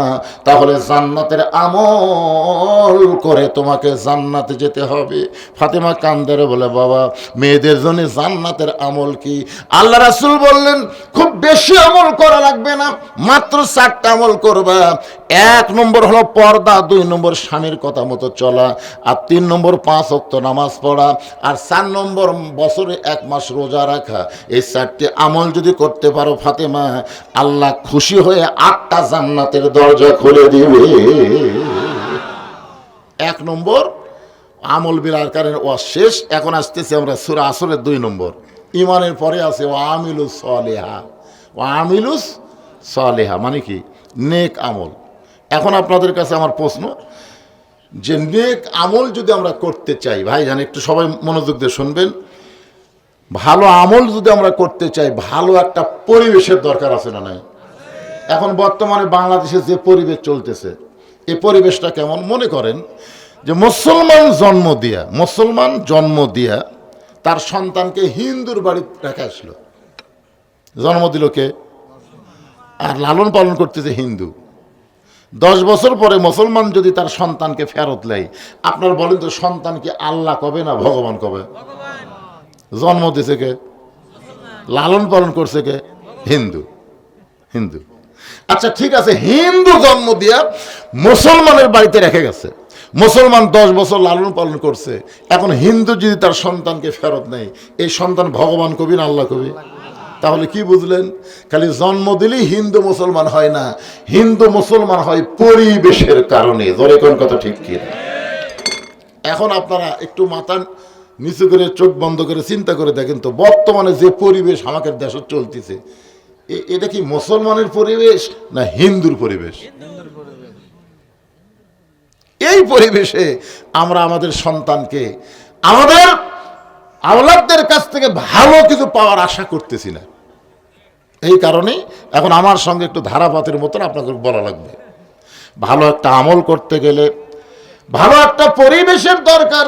S1: তাহলে জান্নাতের আমল করে তোমাকে জান্নাতে যেতে হবে। ফাতেমা কান্দারে বলে, বাবা, মেয়েদের জন্য জান্নাতের আমল কি? আল্লাহ রাসূল বললেন, খুব বেশি আমল করা লাগবে না, মাত্র 4টা আমল করবা। 1 নম্বর হলো পর্দা, 2 নম্বর স্বামীর কথা মতো চলা, আর 3 নম্বর 5 ওয়াক্ত নামাজ পড়া, আর 4 নম্বর বছরে 1 মাস রোজা রাখা। এই 4টি আমল যদি করতে পারো ফাতেমা, আল্লাহ খুশি হয়ে 8টা জান্নাতের দরজা খুলে দিবে। 1 নম্বর আমল বিলার কারণে ওয়াজ শেষ। এখন আসতেছি আমরা সূরা আসরের 2 নম্বর। ইমানের পরে আছে ও আমিলুস সালিহা। ও আমিলুস সালিহা মানে কি? নেক আমল। এখন আপনাদের কাছে আমার প্রশ্ন, যে নেক আমল যদি আমরা করতে চাই, ভাই জান একটু সবাই মনোযোগ দিয়ে শুনবেন, ভালো আমল যদি আমরা করতে চাই, ভালো একটা পরিবেশের দরকার আছে না নাই? এখন বর্তমানে বাংলাদেশে যে পরিবেশ চলতেছে, এই পরিবেশটা কেমন? মনে করেন যে মুসলমান জন্ম দিয়া তার সন্তানকে হিন্দুর বাড়ি রেখে আসলো, জন্ম দিল কে? আর লালন পালন করতেছে হিন্দু। 10 বছর পরে মুসলমান যদি তার সন্তানকে ফেরত নেয়, আপনার বলেন তো সন্তান কি আল্লাহ কবে না ভগবান কবে? জন্ম দিছে কে? লালন পালন করছে কে? হিন্দু। আচ্ছা ঠিক আছে, হিন্দু জন্ম দিয়া মুসলমানের বাড়িতে রেখে গেছে, মুসলমান 10 বছর লালন পালন করছে। এখন হিন্দু যদি তার সন্তানকে ফেরত নেয়, এই সন্তান ভগবান কবি না আল্লাহ কবি? তাহলে কি বুঝলেন? খালি জন্ম দিলেই হিন্দু মুসলমান হয় না, হিন্দু মুসলমান হয় পরিবেশের কারণে। জোরে কোন কথা ঠিক কি? এখন আপনারা একটু মাথা নিচু করে চোখ বন্ধ করে চিন্তা করে দেখেন তো, বর্তমানে যে পরিবেশ আমাদের দেশে চলতেছে, এটা কি মুসলমানের পরিবেশ না হিন্দুর পরিবেশ? এই পরিবেশে আমরা আমাদের সন্তানকে, আমাদের আওলাদদের কাছ থেকে ভালো কিছু পাওয়ার আশা করতেছি না। এই কারণেই এখন আমার সঙ্গে একটু ধারাপাতের মতন আপনাকে বলা লাগবে। ভালো একটা আমল করতে গেলে ভালো একটা পরিবেশের দরকার,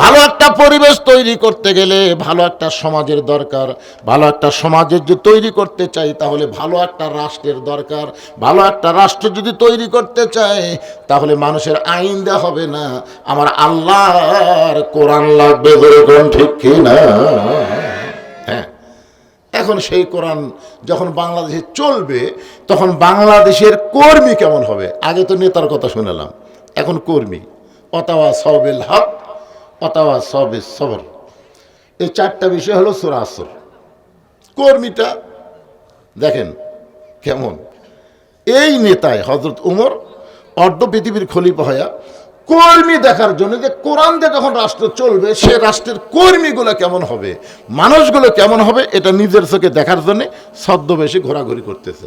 S1: ভালো একটা পরিবেশ তৈরি করতে গেলে ভালো একটা সমাজের দরকার। ভালো একটা সমাজের যদি তৈরি করতে চাই তাহলে ভালো একটা রাষ্ট্রের দরকার। ভালো একটা রাষ্ট্র যদি তৈরি করতে চাই তাহলে মানুষের আইন দেওয়া হবে না, আমার আল্লাহর কোরআন লাগবে। যেরকম ঠিক কি না? হ্যাঁ, এখন সেই কোরআন যখন বাংলাদেশে চলবে তখন বাংলাদেশের কর্মী কেমন হবে? আগে তো নেতার কথা শুনলাম, এখন কর্মী। অতাওয়া সবিল হক, অতাওয়া সবিল সবর, এই চারটা বিষয় হলো সূরা আসর। কর্মীটা দেখেন কেমন। এই নেতায় হযরত উমর অর্ধ পৃথিবীর খলিফা হয়া কর্মী দেখার জন্য, যে কোরআন দিয়ে যখন রাষ্ট্র চলবে সে রাষ্ট্রের কর্মীগুলো কেমন হবে, মানুষগুলো কেমন হবে, এটা নিজের চোখে দেখার জন্য ছদ্মবেশে ঘোরাঘুরি করতেছে।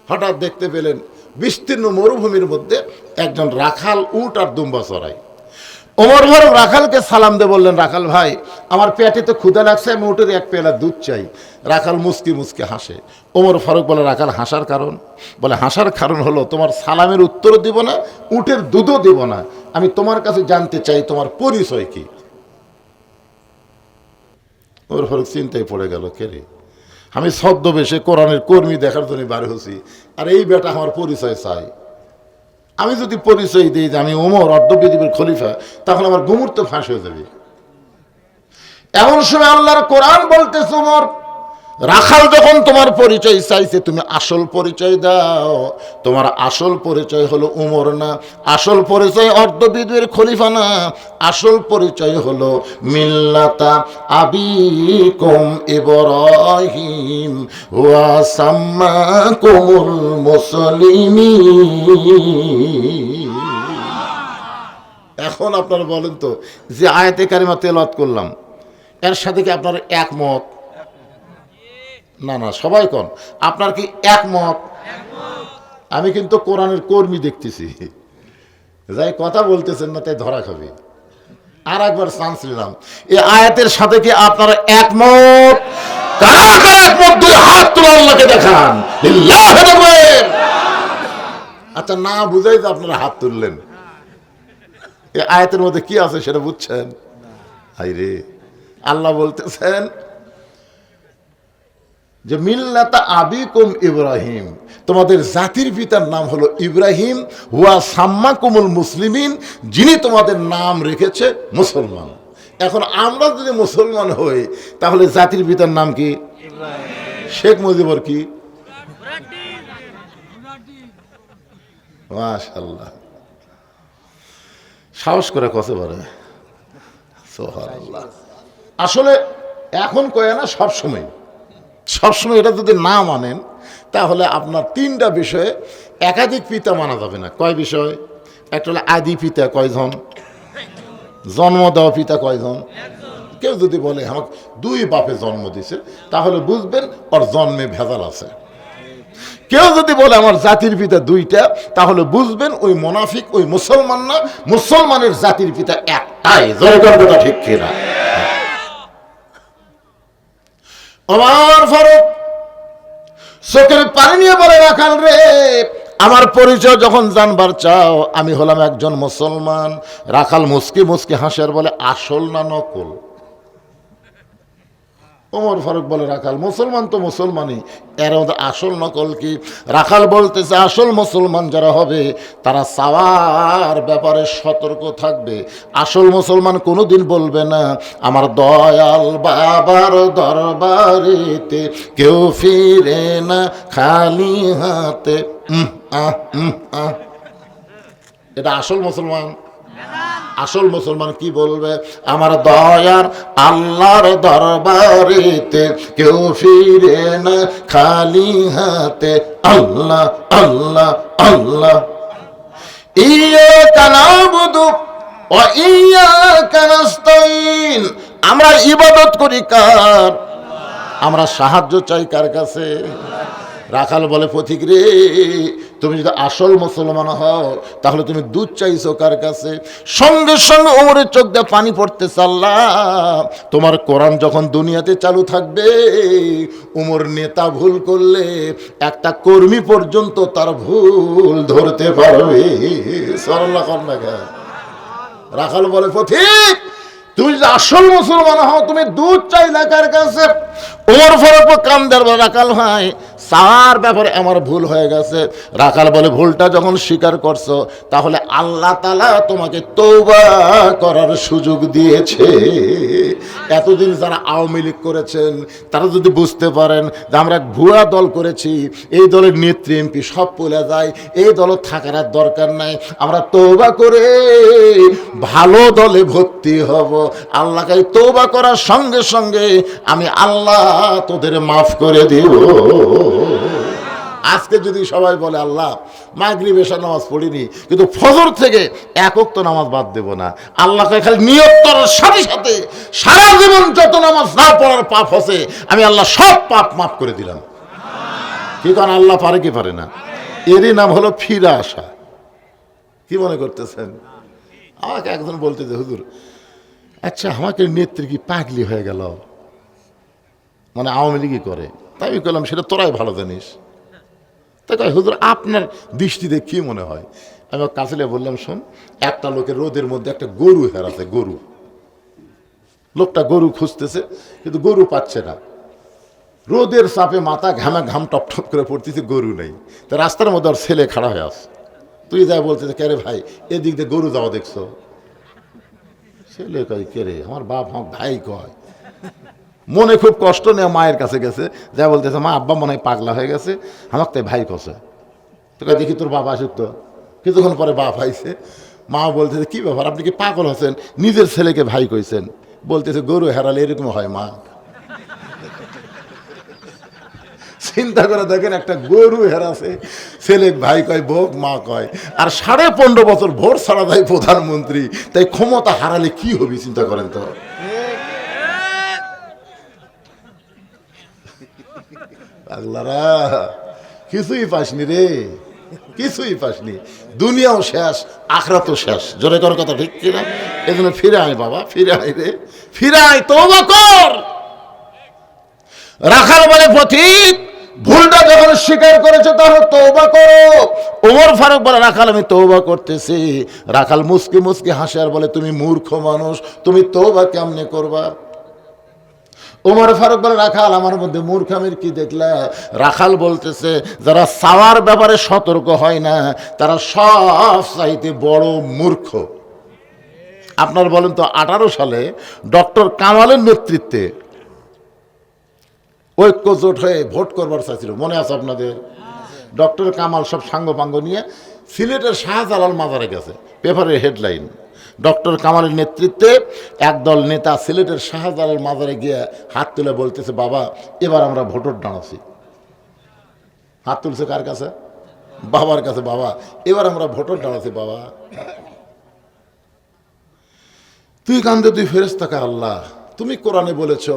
S1: হঠাৎ দেখতে পেলেন বিস্তীর্ণ মরুভূমির মধ্যে একজন রাখাল উট আর দুম্বা চড়ায়। ওমর ফারুক রাখালকে সালাম দিয়ে বললেন, রাখাল ভাই, আমার পেটে তো ক্ষুধা লাগছে, আমি উটের এক পেলা দুধ চাই। রাখাল মুচকি মুচকি হাসে। ওমর ফারুক বলে, রাখাল হাসার কারণ? বলে, হাসার কারণ হলো তোমার সালামের উত্তরও দিব না, উটের দুধও দিব না, আমি তোমার কাছে জানতে চাই তোমার পরিচয় কি। ওমর ফারুক চিন্তায় পড়ে গেল, কে রে, আমি ছদ্মবেশে কোরআনের কর্মী দেখার জন্য বার হচ্ছি, আর এই বেটা আমার পরিচয় চাই। আমি যদি পরিচয় দিই যে আমি ওমর অর্ধ পৃথিবীর খলিফা, তাহলে আমার গুমুর তো ফাঁস হয়ে যাবে। এমন সময় আল্লাহর কোরআন বলতেছে, ওমর, রাখাল যখন তোমার পরিচয় চাইছে তুমি আসল পরিচয় দাও। তোমার আসল পরিচয় হলো উমর না, আসল পরিচয় অর্ধ পৃথিবীর খলিফা না, আসল পরিচয় হলো মিল্লাতা আবিকুম ইব্রাহিম ওয়া সাম্মাকুমুল মুসলিমিন। এখন আপনারা বলেন তো, যে আয়াতে কারিমা তেলাওয়াত করলাম এর সাথে কি আপনার একমত? না না, সবাই কোন আপনার কি একমত? আমি কিন্তু কোরআনের কর্মী দেখতেছি, যাই কথা বলতেছেন না তাই ধরা খাবি। আর একবার চান্স নিলাম, এই আয়াতের সাথে কি আপনারা একমত? কারা কারা একমত? দুই হাত তুলে আল্লাহকে দেখান। আচ্ছা, না বুঝাই যে আপনারা হাত তুললেন। এই আয়াতের মধ্যে কি আছে সেটা বুঝছেন? হাই রে, আল্লাহ বলতেছেন যে মিল্লাতা আবিকুম ইব্রাহিম, তোমাদের জাতির পিতার নাম হলো ইব্রাহিম, হুয়া সাম্মাকুমুল মুসলিমিন, যিনি তোমাদের নাম রেখেছে মুসলমান। এখন আমরা যদি মুসলমান হই তাহলে জাতির পিতার নাম কি? শেখ মুজিবর কি? মাশাআল্লাহ, সাহস করে কত পারে, সুবহানাল্লাহ। আসলে এখন কয় না, সবসময় এটা যদি না মানেন তাহলে আপনার তিনটা বিষয়ে একাধিক পিতা মানা যাবে না। কয় বিষয়? একটা হলো আদি পিতা কয়জন, জন্ম দেওয়া পিতা কয়জন। কেউ যদি বলে আমাকে দুই বাপে জন্ম দিছে তাহলে বুঝবেন ওর জন্মে ভেজাল আছে। কেউ যদি বলে আমার জাতির পিতা দুইটা তাহলে বুঝবেন ওই মুনাফিক, ওই মুসলমান না, মুসলমানের জাতির পিতা একটাই। কথা ঠিক কিনা? ওমর ফারুক চোখের পানি নিয়ে বলে, রাখাল রে, আমার পরিচয় যখন জানবার চাও, আমি হলাম একজন মুসলমান। রাখাল মুসকি মুসকি হাসে আর বলে, আসল না নকল? ওমর ফারুক বলে, রাখাল মুসলমান তো মুসলমানই, এর মধ্যে আসল নকল কি? রাখাল বলতেছে, আসল মুসলমান যারা হবে তারা চাওয়ার ব্যাপারে সতর্ক থাকবে। আসল মুসলমান কোনোদিন বলবে না আমার দয়াল বাবার দরবারেতে কেউ ফিরে না খালি হাতে। এটা আসল মুসলমান? আসল মুসলমান কি বলবে? আমার দয়ার আল্লাহর দরবারেতে কেউ ফিরে না খালি হাতে, আল্লাহ আল্লাহ আল্লাহ। ইয়্যাকা না'বুদু ওয়া ইয়্যাকা নাস্তাঈন। আমরা ইবাদত করি কার? আমরা সাহায্য চাই কার কাছে? রাখাল বলে, পথিক রে, তুমি যদি আসল মুসলমান হও তাহলে তুমি দুধ চাইছো কার কাছে? সঙ্গে সঙ্গে ওমরের চোখ দিয়ে পানি পড়তে চাল্লাম। তোমার কোরআন যখন দুনিয়াতে চালু থাকবে, উমর নেতা ভুল করলে একটা কর্মী পর্যন্ত তার ভুল ধরতে পারবে। সাল্লাল্লাহু আলাইহি ওয়াসাল্লাম। রাখাল বলে, পথিক তুমি যদি আসল মুসলমান হও তুমি দুধ চাইলা কার কাছে? ওমর ফারুক কান্দার বলে, রাখাল ভাই, সার ব্যাপারে আমার ভুল হয়ে গেছে। রাখাল বলে, ভুলটা যখন স্বীকার করছো তাহলে আল্লাহ তাআলা তোমাকে তওবা করার সুযোগ দিয়েছে। এতদিন যারা আওয়ামী লীগ করেছেন তারা যদি বুঝতে পারেন যে আমরা এক ভুয়া দল করেছি, এই দলের নেত্রী এমপি সব পলে যায়, এই দল থাকার আর দরকার নাই, আমরা তওবা করে ভালো দলে ভর্তি হব। আল্লাহকে তওবা করার সঙ্গে সঙ্গে আমি আল্লাহ তোদের মাফ করে দিব। আজকে যদি সবাই বলে, আল্লাহ মাগরিব এশা নামাজ পড়িনি কিন্তু ফজর থেকে এক ওয়াক্ত নামাজ বাদ দেব না, আল্লাহকে খালি নিয়ত করার সাথে সাথে সারা জীবন যত নামাজ না পড়ার পাপ আছে আমি আল্লাহ সব পাপ মাফ করে দিলাম। কি কারণ আল্লাহ পারে কি পারে না? এরই নাম হলো ফিরে আসা। কি মনে করতেছেন? আমাকে একজন বলতে যে, হুজুর আচ্ছা আমাকে নেত্রী কি পাগলি হয়ে গেল, মানে আওয়ামী লীগই করে? তাই আমি বললাম, সেটা তোরাই ভালো জানিস। তাই কয়, হুজুর আপনার দৃষ্টিতে কি মনে হয়? আমি কাছে বললাম, শোন, একটা লোকের রোদের মধ্যে একটা গরু হেরাছে, গরু, লোকটা গরু খুঁজতেছে কিন্তু গরু পাচ্ছে না, রোদের চাপে মাথা ঘামা ঘাম টপ টপ করে পড়তেছে, গরু নেই। তা রাস্তার মধ্যে ওর ছেলে খাড়া হয়ে আসে, তুই যা বলতেছে, কে রে ভাই এদিক দিয়ে গরু যাওয়া দেখছো? ছেলে কয়, কে রে? আমার বাপ আমার ভাই কয়। মনে খুব কষ্ট নিয়ে মায়ের কাছে গেছে, যা বলতেছে, মা আব্বা মনে হয় পাগলা হয়ে গেছে, আমাকে তাই ভাই কষে। তো দেখি তোর বাবা আসুক তো। কিছুক্ষণ পরে বাপ আইছে, মা বলতেছে, কি ব্যাপার আপনি কি পাগল হচ্ছেন? নিজের ছেলেকে ভাই কইছেন? বলতেছে, গরু হারালে এরকম হয় মা। চিন্তা করে দেখেন, একটা গরু হেরাছে, ছেলে ভাই কয়, বউ মা কয়, আর 15.5 বছর ভোট ছাড়া যায় প্রধানমন্ত্রী, তাই ক্ষমতা হারালে কি হবে চিন্তা করেন তো। পাগলারা কিছুই পাসনি রে, কিছুই পাসনি। দুনিয়াও শেষ, আখিরাতও শেষ। জোরে কর কথা, ঠিক কিনা? এই জন্য ফিরে আয় বাবা, ফিরে আয় রে, ফিরে আয়, তওবা কর। রাখাল বলে, পথিক ভুলটা যখন স্বীকার করেছে তাহলে তওবা করো। ওমর ফারুক বলে, রাখাল আমি তওবা করতেছি। রাখাল মুস্কি মুস্কি হাসে আর বলে, তুমি মূর্খ মানুষ, তুমি তওবা কেমনে করবা? ওমর ফারুক বলে, রাখাল আমার মধ্যে মূর্খামির কি দেখলা? রাখাল বলতেছে, যারা চাওয়ার ব্যাপারে সতর্ক হয় না তারা সব চাইতে বড় মূর্খ। আপনার বলেন তো, 18 সালে ডক্টর কামালের নেতৃত্বে ঐক্য জোট হয়ে ভোট করবার চাইছিল, মনে আছে আপনাদের? ডক্টর কামাল সব সাঙ্গপাঙ্গ নিয়ে সিলেটের শাহজালাল মাজারে গেছে, পেপারের হেডলাইন, ডক্টর কামালের নেতৃত্বে একদল নেতা সিলেটের শাহজালাল মাজারে গিয়ে হাত তুলে বলতেছে, বাবা এবার আমরা ভোটার দাঁড়াচ্ছি। হাত তুলছে কার কাছে? বাবার কাছে। বাবা এবার আমরা ভোটার দাঁড়াচ্ছি। বাবা তুই কান্দে, তুই ফেরেশতা আল্লাহ, তুমি কোরআনে বলেছো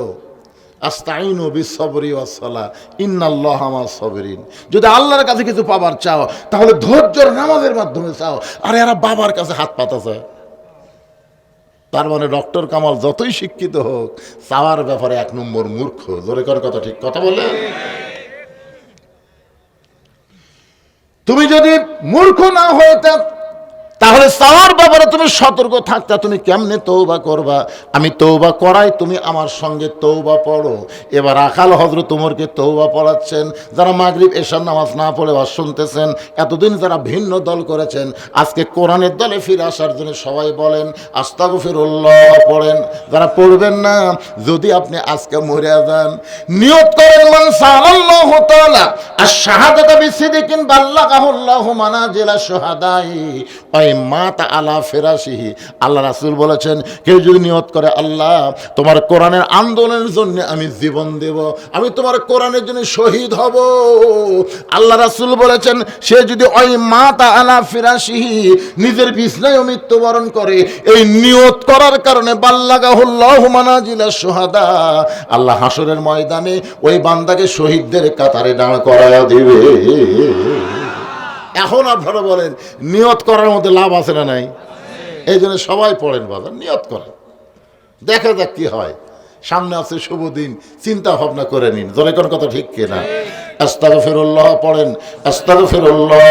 S1: আস্তাইনু বিসসবরি ওয়াসসালাহ ইন্নাল্লাহা মা'আস সাবিরিন। যদি আল্লাহর কাছে কিছু পাবার চাও তাহলে ধৈর্যের নামাজের মাধ্যমে চাও। আর এরা বাবার কাছে হাত পাতাছে। তার মানে ডক্টর কামাল যতই শিক্ষিত হোক, চাওয়ার ব্যাপারে 1 নম্বর মূর্খ। জোরে কর কথা, ঠিক কথা বলে। তুমি যদি মূর্খ না হইতে তাহলে চাওয়ার ব্যাপারে তুমি সতর্ক থাকতা, তুমি কেমনে তওবা করবা? আমি তওবা করাই, তুমি আমার সঙ্গে তওবা পড়ো। এবার রাখাল হযরত ওমরকে তওবা পড়াচ্ছেন। যারা মাগরিব এশার নামাজ না পড়ে ওয়াজ শুনতেছেন, এতদিন যারা ভিন্ন দল করেছেন, আজকে কোরআনের দলে ফিরে আসার জন্য সবাই বলেন আস্তাগফিরুল্লাহ পড়েন। যারা পড়বেন না, যদি আপনি আজকে মরে যান, নিয়ত করেন মান সাআল্লাহু তাআলা আশ-শাহাদাতা বিসিদকিন বাল্লাগাহুল্লাহু মানাজিলা শুহাদাই ওয়া মাতা আলা ফিরাশিহি, আল্লাহ রাসূল বলেছেন কেউ যদি নিয়ত করে আল্লাহ তোমার কোরআনের আন্দোলনের জন্য আমি জীবন দেব, আমি তোমার কোরআনের জন্য শহীদ হব, আল্লাহ রাসূল বলেছেন সে যদি ওই মাতা আলা ফিরাশিহি নিজের বিছানায় মৃত্যুবরণ করে, এই নিয়ত করার কারণে বাল্লাগাহুল্লাহু মানাজিলাশ শুহাদা, আল্লাহ হাসরের ময়দানে ওই বান্দাকে শহীদদের কাতারে দাঁড় করায়া দিবে। এখন আপনারা বলেন নিয়ত করার মধ্যে লাভ আছে না নাই? এই জন্য সবাই পড়েন বাজার, নিয়ত করেন, দেখা যাক কি হয়। সামনে আছে শুভ দিন, চিন্তা ভাবনা করে নিন। জোরে কোন কথা ঠিক কিনা? আস্তাগফিরুল্লাহ পড়েন, আস্তাগফিরুল্লাহ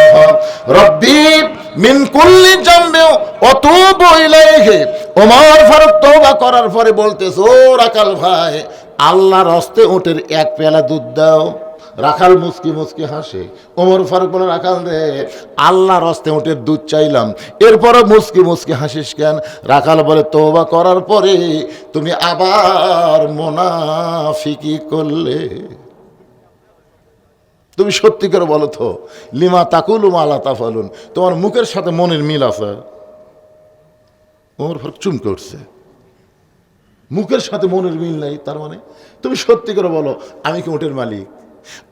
S1: রব্বি মিন কুল্লি জামবি ওয়া তুবু ইলাইহি। ওমর ফারুক তওবা করার পরে বলতেছে, ও রাখাল ভাই, আল্লাহর হস্তে উটের এক পেয়ালা দুধ দাও। রাখাল মুচকি মুচকি হাসে। ওমর ফারুক বলে, রাখাল রে, আল্লাহর হস্তে উটের দুধ চাইলাম, এরপরও মুচকি মুচকি হাসিস কেন? রাখাল বলে, তওবা করার পরে তুমি আবার মুনাফিকি করলে। তুমি সত্যি করে বলো তো, লিমা তাকুলু মা লা তাফালুন, তোমার মুখের সাথে মনের মিল আছে? ওমর ফারুক চুমকে উঠছে, মুখের সাথে মনের মিল নাই, তার মানে তুমি সত্যি করে বলো আমি কি উটের মালিক?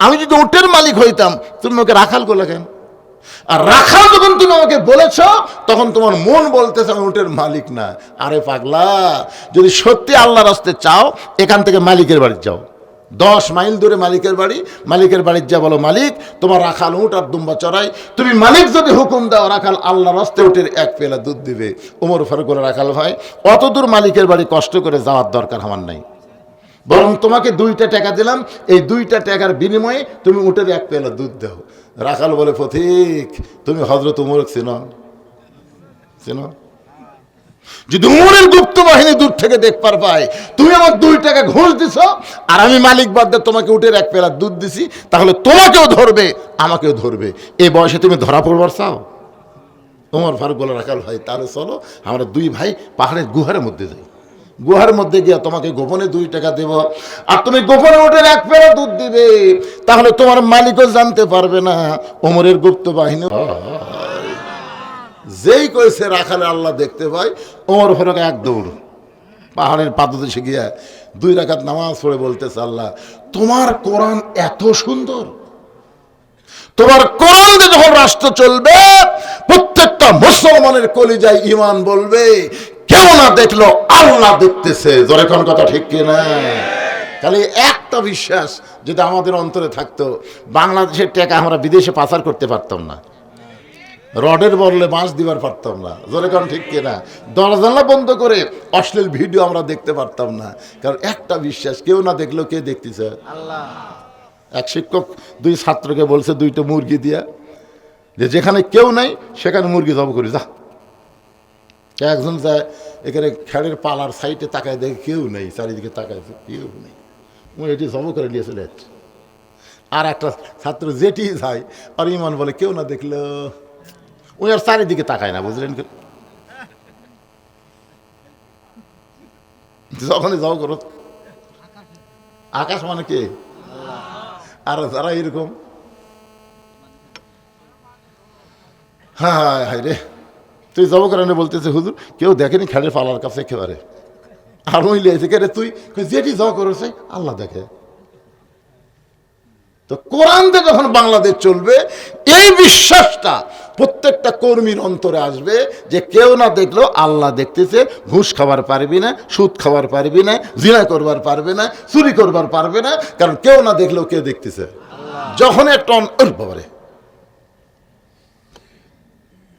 S1: আমি যদি উটের মালিক হইতাম তুমি ওকে রাখাল করলে কেন? আর রাখাল যখন তুমি আমাকে বলেছ তখন তোমার মন বলতেছে আমি উটের মালিক না। আরে পাগলা, যদি সত্যি আল্লাহর রাস্তায় চাও এখান থেকে মালিকের বাড়ি যাও, 10 মাইল দূরে মালিকের বাড়ি, মালিকের বাড়ির যা বলো মালিক তোমার রাখাল উট আর দুম্বা চড়াই। তুমি মালিক যদি হুকুম দাও রাখাল আল্লাহর রাস্তায় উটের এক পেলা দুধ দিবে। ওমর ফারুক বলে, রাখাল ভাই অত দূর মালিকের বাড়ি কষ্ট করে যাওয়ার দরকার আমার নাই, বরং তোমাকে 2টা টাকা দিলাম, এই 2টা টাকার বিনিময়ে তুমি উটের এক পেলা দুধ দাও। রাখাল বলে, পথিক তুমি হযরত উমর চিনো? চিনো? যদি উমরের গুপ্ত বাহিনী দূর থেকে দেখবার পায় তুমি আমার 2 টাকা ঘুষ দিছ আর আমি মালিক বাদ দিয়ে তোমাকে উটের এক পেলা দুধ দিছি, তাহলে তোমাকেও ধরবে আমাকেও ধরবে। এই বয়সে তুমি ধরা পড়বার চাও? ওমর ফারুক বলে, রাখাল ভাই তাহলে চলো আমরা 2 ভাই পাহাড়ের গুহার মধ্যে যাই, গুহার মধ্যে গিয়া তোমাকে গোপনে 2 টাকা দেব আর তুমি গোপনে উটের এক পেলা দুধ দিবে, তাহলে তোমার মালিকও জানতে পারবে না ওমরের গুপ্ত বাহিনী। যেই কইছে রাখালে আল্লাহ দেখতে পাই, ওমর ফারুক এক দৌড় পাহাড়ের পাদদেশে গিয়া 2 রাকাত নামাজ পড়ে বলতেছে, আল্লাহ তোমার কোরআন এত সুন্দর, তোমার কোরআন দিয়ে যখন রাষ্ট্র চলবে প্রত্যেকটা মুসলমানের কলিজায় ঈমান বলবে কেউ না দেখলো আল্লাহ দেখতেছে। জোরে কোন কথা ঠিক কিনা? তাহলে একটা বিশ্বাস যদি আমাদের অন্তরে থাকতো, বাংলাদেশের টাকা আমরা বিদেশে পাচার করতে পারতাম না, রডের বদলে বাঁশ দিবার পারতাম না। জোরে কোন ঠিক কিনা? দরজা বন্ধ করে অশ্লীল ভিডিও আমরা দেখতে পারতাম না, কারণ একটা বিশ্বাস কেউ না দেখলেও কে দেখতেছে? আল্লাহ। এক শিক্ষক 2 ছাত্রকে বলছে 2টা মুরগি দিয়া যে যেখানে কেউ নাই সেখানে মুরগি জব করি যা। একজন যায় এখানে খেড়ের পালার সাইডে তাকায় দেখে কেউ নেই, চারিদিকে তাকাইছে কেউ নেই, ও এটি জব করে নিয়েছিল। আর একটা ছাত্র যেটি যায় আর ইমান বলে কেউ না দেখলো, ওই আর চারিদিকে তাকায় না, বুঝলেন? যখনই যাও করো আকাশ মানে কে? আর যারা এরকম হ্যাঁ হাই রে, তুই যাবো কারণে বলতেছে হুজুর কেউ দেখেনি খেলের পালার কাছে একেবারে, আর ওই লিয়েছে কে রে তুই? যেটি যাও করেছে আল্লাহ দেখে। তো কোরআন দিয়ে যখন বাংলাদেশ চলবে এই বিশ্বাসটা প্রত্যেকটা কর্মীর অন্তরে আসবে যে কেউ না দেখলো আল্লাহ দেখতেছে। ঘুষ খাবার পারবি না, সুদ খাবার পারবি না, জিনা করবার পারবে না, চুরি করবার পারবে না, কারণ কেউ না দেখলেও কে দেখতেছে? যখন একটা বাবারে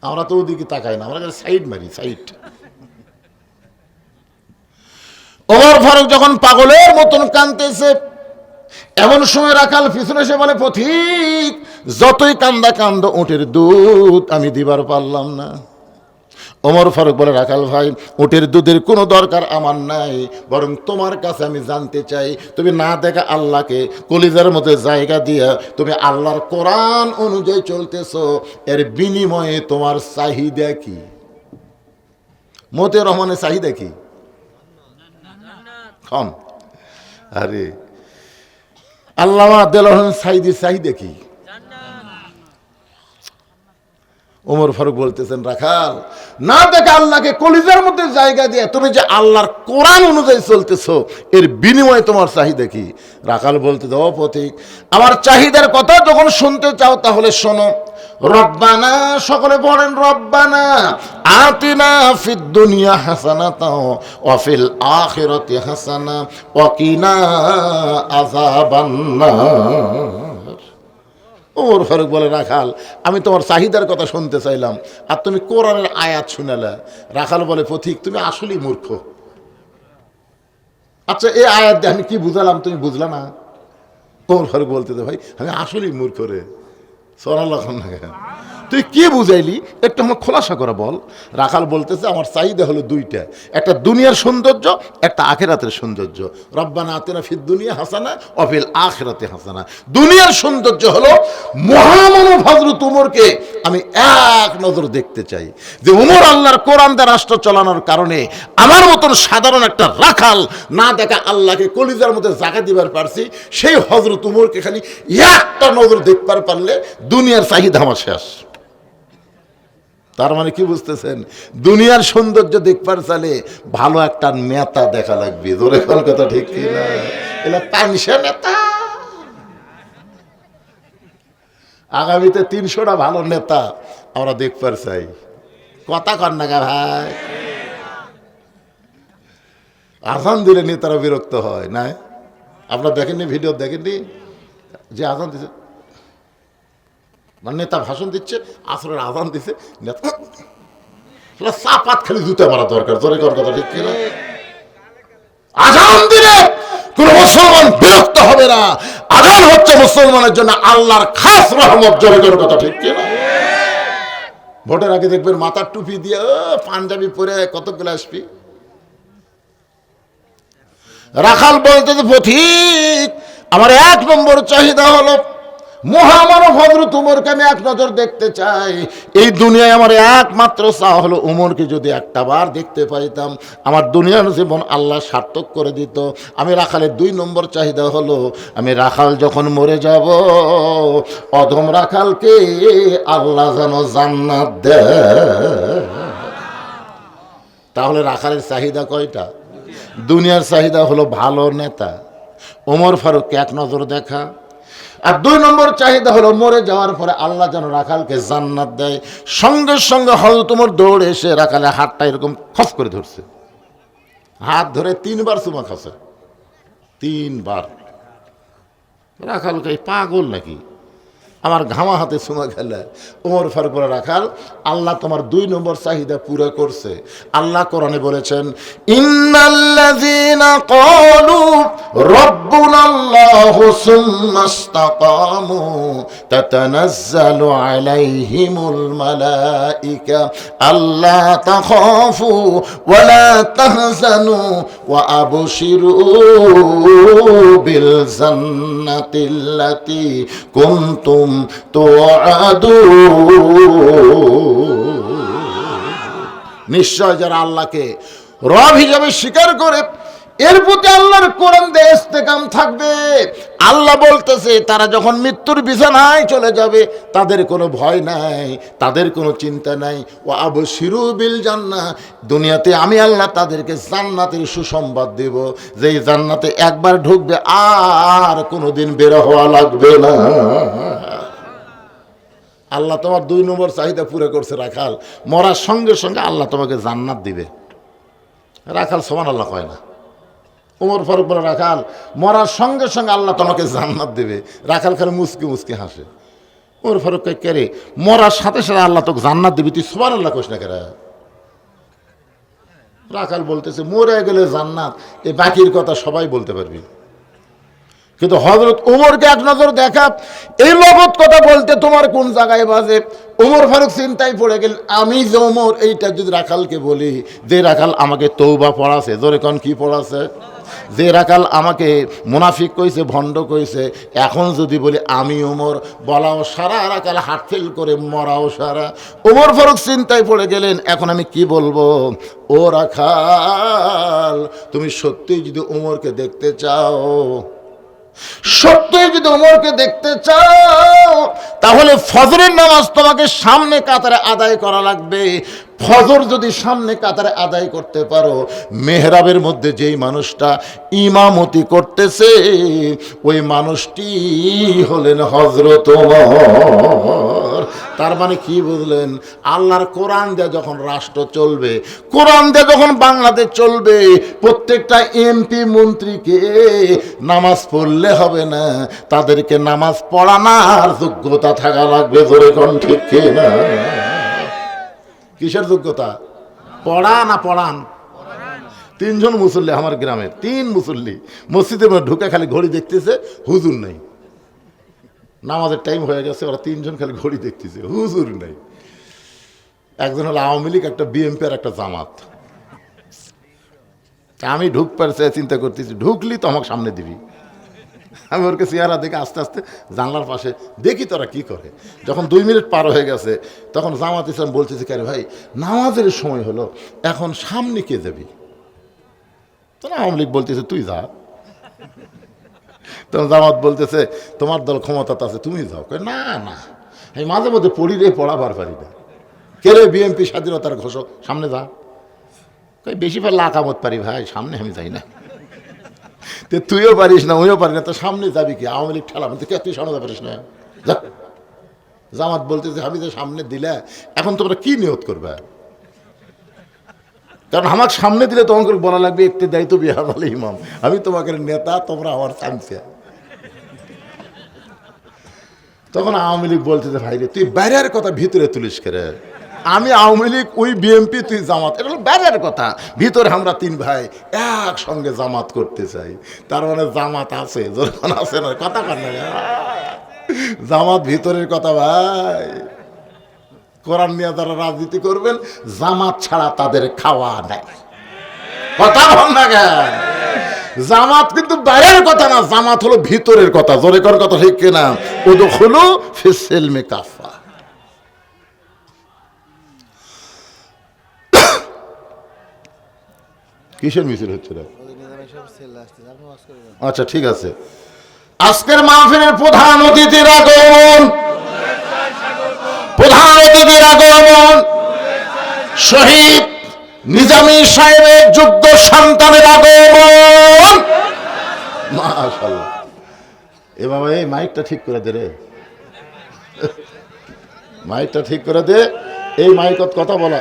S1: আমরা তো ওদিকে তাকাই না, আমরা সাইড মারি সাইড। ওমর ফারুক যখন পাগলের মতন কাঁদতেছে এমন সময় রাখাল পিছনে এসে বলে, পথিক যতই কান্দা কান্দ উটের দুধ আমি দিবার পারলাম না। ওমর ফারুক বলে, রাখাল ভাই উটের দুধের কোনো দরকার আমার নাই, বরং তোমার কাছে আমি জানতে চাই তুমি না দেখা আল্লাহকে কলিজার মধ্যে জায়গা দিয়া তুমি আল্লাহর কোরআন অনুযায়ী চলতেছো, এর বিনিময়ে তোমার চাহিদা কি? মতিউর রহমানের চাহিদা কি? কম। আরে আল্লামা দেলোয়ার হোসেন সাঈদীর চাহিদা কি? ওমর ফারুক বলতেছেন, রাখাল না দেখে আল্লাহকে কলিজার মধ্যে জায়গা দিয়ে তুমি যে আল্লাহর কোরআন অনুযায়ী চলতেছো, এর বিনিময়ে তোমার চাহিদা কি? রাখাল বলতে দাও, পথিক আমার চাহিদার কথা যখন শুনতে চাও তাহলে শোনো। রব্বানা, সকলে বলেন রব্বানা আতিনা ফিদ দুনিয়া হাসানাতাও ওয়া ফিল আখিরাতি হাসানা ওয়া কিনা আযাবান্নার। ওমর ফারুক বলে, রাখাল আমি তোমার চাহিদার কথা শুনতে চাইলাম আর তুমি কোরআনের আয়াত শুনালে। রাখাল বলে, পথিক তুমি আসলেই মূর্খ। আচ্ছা এই আয়াত দিয়ে আমি কি বুঝালাম তুমি বুঝলা না? ওমর ফারুক বলতে, ভাই আমি আসলেই মূর্খ রে। তুই কি বুঝাইলি একটু আমার খোলাসা করে বল। রাখাল বলতেছে, আমার চাহিদা হলো দুইটা, একটা দুনিয়ার সৌন্দর্য, একটা আখিরাতের সৌন্দর্য। রব্বানা আতিনা ফিদ দুনিয়া হাসানা ওয়া ফিল আখিরাতি হাসানা। দুনিয়ার সৌন্দর্য হলো মহামানব হযরত উমরকে আমি এক নজর দেখতে চাই, যে উমর আল্লাহর কোরআন দিয়ে রাষ্ট্র চালানোর কারণে আমার মতন সাধারণ একটা রাখাল না দেখা আল্লাহকে কলিজার মধ্যে জায়গা দিবার পারছি, সেই হযরত উমরকে খালি একটা নজর দেখবার পারলে দুনিয়ার চাহিদা আমার শেষ। তার মানে কি বুঝতেছেন? দুনিয়ার সৌন্দর্য দেখবার চাইলে ভালো একটা নেতা দেখা লাগবে। জোরে কথা ঠিক কিনা? এলা পানসা নেতা। আগামীতে 300টা ভালো নেতা আমরা দেখবার চাই। কথা কর না ভাই। আজান দিলে নেতারা বিরক্ত হয় না? আপনারা দেখেননি, ভিডিও দেখেননি যে আজান দিছে, মানে নেতা ভাষণ দিচ্ছে, আসরের আজান দিছে, নেতা চাপাত খালি জুতা মারা দরকার। জোরে কর কথা ঠিক কিনা? আজান দিলে কোন মুসলমান বিরক্ত হবে না। আজান হচ্ছে মুসলমানের জন্য আল্লাহর খাস রহমত। জোরে কর কথা ঠিক কিনা? ভোটের আগে দেখবেন মাথার টুপি দিয়ে পাঞ্জাবি পরে কতগুলো আসবি। রাখাল বলতে, পথিক আমার 1 নম্বর চাহিদা হলো মহামানব হযরত উমরকে আমি এক নজর দেখতে চাই। এই দুনিয়ায় আমার একমাত্র চাওয়া হলো উমরকে যদি একটা বার দেখতে পাইতাম আমার দুনিয়ার জীবন আল্লাহ সার্থক করে দিত। আমি রাখালের 2 নম্বর চাহিদা হলো আমি রাখাল যখন মরে যাব অধম রাখালকে আল্লাহ যেন জান্নাত দেয়। তাহলে রাখালের চাহিদা কয়টা? দুনিয়ার চাহিদা হলো ভালো নেতা, ওমর ফারুককে এক নজর দেখা, আর 2 নম্বর চাহিদা হলো মরে যাওয়ার পরে আল্লাহ যেন রাখালকে জান্নাত দেয়। সঙ্গে সঙ্গে হযরত ওমর দৌড়ে এসে রাখালের হাতটা এরকম খস করে ধরছে, হাত ধরে 3 বার চুমা খাচ্ছে। 3 বার। রাখালকে পাগল নাকি? আমার ঘামা হাতে চুমা খেলে। ওমর ফারুক বলে, রাখাল আল্লাহ তোমার 2 নম্বর চাহিদা পুরো করছে। আল্লাহ কোরআনে বলেছেন, ইন্নাল্লাযীনা ক্বালু রাব্বুনাল্লাহু সুম্মা ইসতাকামু তাতানাজ্জালু আলাইহিমুল মালায়েকা আল্লা তাখাফু ওয়া লা তাহজানু ওয়া আবশিরু বিল জান্নাতিল্লাতী কুনতুম নিশ্চয় যারা আল্লাহকে রব হিসাবে স্বীকার করে এর প্রতি আল্লাহর কোরআন দিয়ে ইস্তেকাম থাকবে, আল্লাহ বলতেছে তারা যখন মৃত্যুর বিছানায় চলে যাবে তাদের কোনো ভয় নাই, তাদের কোনো চিন্তা নাই। ও আবশিরু বিল জান্নাহ, দুনিয়াতে আমি আল্লাহ তাদেরকে জান্নাতের সুসংবাদ দেব, যেই জান্নাতে একবার ঢুকবে আর কোনোদিন বের হওয়া লাগবে না। আল্লাহ তোমার 2 নম্বর চাহিদা পুরো করছে। রাখাল মরার সঙ্গে সঙ্গে আল্লাহ তোমাকে জান্নাত দিবে। রাখাল সুবহানাল্লাহ কয় না। ওমর ফারুক বলে, রাখাল মরার সঙ্গে সঙ্গে আল্লাহ তোমাকে জান্নাত দেবে। রাখাল খালি মুচকি মুচকি হাসে। ওমর ফারুক কয়, কে রে, মরার সাথে সাথে আল্লাহ তোকে জান্নাত দিবি, তুই সুবহানাল্লাহ কইস না কেন? রাখাল বলতেছে, মরে গেলে জান্নাত, এই বাকির কথা সবাই বলতে পারবি, কিন্তু হযরত ওমরকে এক নজর দেখা, এই লগত কথা বলতে তোমার কোন জায়গায় বাজে? ওমর ফারুক চিন্তায় পড়ে গেল, আমি যে ওমর এইটা যদি রাখালকে বলি, যে রাখাল আমাকে তওবা পড়াছে, জোরে কোন কি পড়াছে, যে রাখাল আমাকে মুনাফিক কইছে, ভণ্ড কইছে, এখন যদি বলি আমি ওমর, বলাও সারা, রাখাল হাত ফেল করে মরাও সারা। ওমর ফারুক চিন্তায় পড়ে গেলেন, এখন আমি কি বলবো? ও রাখাল, তুমি সত্যি যদি ওমরকে দেখতে চাও সত্যই যদি ওমরকে দেখতে চাও তাহলে ফজরের নামাজ তোমাকে সামনে কাতারে আদায় করা লাগবে। ফজর যদি সামনে কাতারে আদায় করতে পারো, মেহরাবের মধ্যে যেই মানুষটা ইমামতি করতেছে ওই মানুষটি হলেন হযরত ওমর। তার মানে কি বুঝলেন? আল্লাহর কোরআন দিয়ে যখন রাষ্ট্র চলবে, কোরআন দিয়ে যখন বাংলাদেশ চলবে, প্রত্যেকটা এমপি মন্ত্রীকে নামাজ পড়লে হবে না, তাদেরকে নামাজ পড়ানোর যোগ্যতা থাকা লাগবে। জোরে কোন ঠিক কিনা? কিসের যোগ্যতা? পড়া না পড়ান? তিনজন মুসল্লি আমার গ্রামে, তিন মুসল্লি মসজিদে ঢুকে খালি ঘড়ি দেখতেছে, হুজুর নাই। নামাজের টাইম হয়ে গেছে, ওরা তিনজন খালি ঘড়ি দেখতেছে, হুজুর নাই। একজন হলো আওয়ামী লীগ, একটা বিএনপি আর একটা জামাত। আমি ঢুকবার চিন্তা করতেছি, ঢুকলি তো আমাকে সামনে দিবি। আমি ওরকে চেহারা দেখে আস্তে আস্তে জানলার পাশে দেখি তোরা কি করে। যখন 2 মিনিট পার হয়ে গেছে তখন জামাত ইসলাম বলতেছে, কে রে ভাই, নামাজের সময় হলো, এখন সামনে কে যাবি? তখন আওয়ামী লীগ বলতেছে তুই যা। তখন জামাত বলতেছে তোমার দল ক্ষমতাতে আছে, তুমি যাও। না না, আমি মাঝে মধ্যে পড়ি রে, পড়াবার পারি না। কে রে, বিএনপি স্বাধীনতার ঘোষক, সামনে যা। বেশি পারলে আকামত পারি ভাই, সামনে আমি যাই না। তো তুইও পারিস না, ওইও পারি না, তো সামনে যাবি কি? আওয়ামী লীগ ঠেলা, কে তুই সামনে যাতে পারিস না? জামাত বলতেছে আমি যে সামনে দিলে এখন তোমরা কি নিয়ত করবে? কারণ আমাকে সামনে দিলে তোমাকে বলা লাগবে একটি দায়িত্ব বিহার বলে ইমাম, আমি তোমাকে নেতা, তোমরা আমার চামচিয়া। তখন আওয়ামী লীগ বলতেছে ভাই রে, তুই বাইরের কথা ভিতরে তুলিস করে। আমি আওয়ামী লীগ, ওই বিএনপি, তুই জামাত, এটা হলো বাইরের কথা। ভিতরে আমরা 3 ভাই একসঙ্গে জামাত করতে চাই। তার মানে জামাত আছে, যখন আছে না কথা কর না, জামাত ভিতরের কথা ভাই। কোরআন নিয়ে যারা রাজনীতি করবেন, জামাত ছাড়া তাদের খাওয়া নাই। কথা বল না কেন? জামাত কিন্তু বাইরের কথা না, জামাত হলো ভিতরের কথা। জোরে কর কথা ঠিক কিনা? উদখুলু ফিস সিলমি কাফা। কিসের মিছিল হচ্ছে না? আচ্ছা ঠিক আছে। আজকের মাহফিলের প্রধান অতিথির আগমন, প্রধান অতিথির আগমন শহীদ নিজামী সাহেবের যোগ্য সন্তানের আগমন। মাশাআল্লাহ। এ বাবা, এই মাইকটা ঠিক করে দে রে, মাইকটা ঠিক করে দে। এই মাইকত কথা বলা।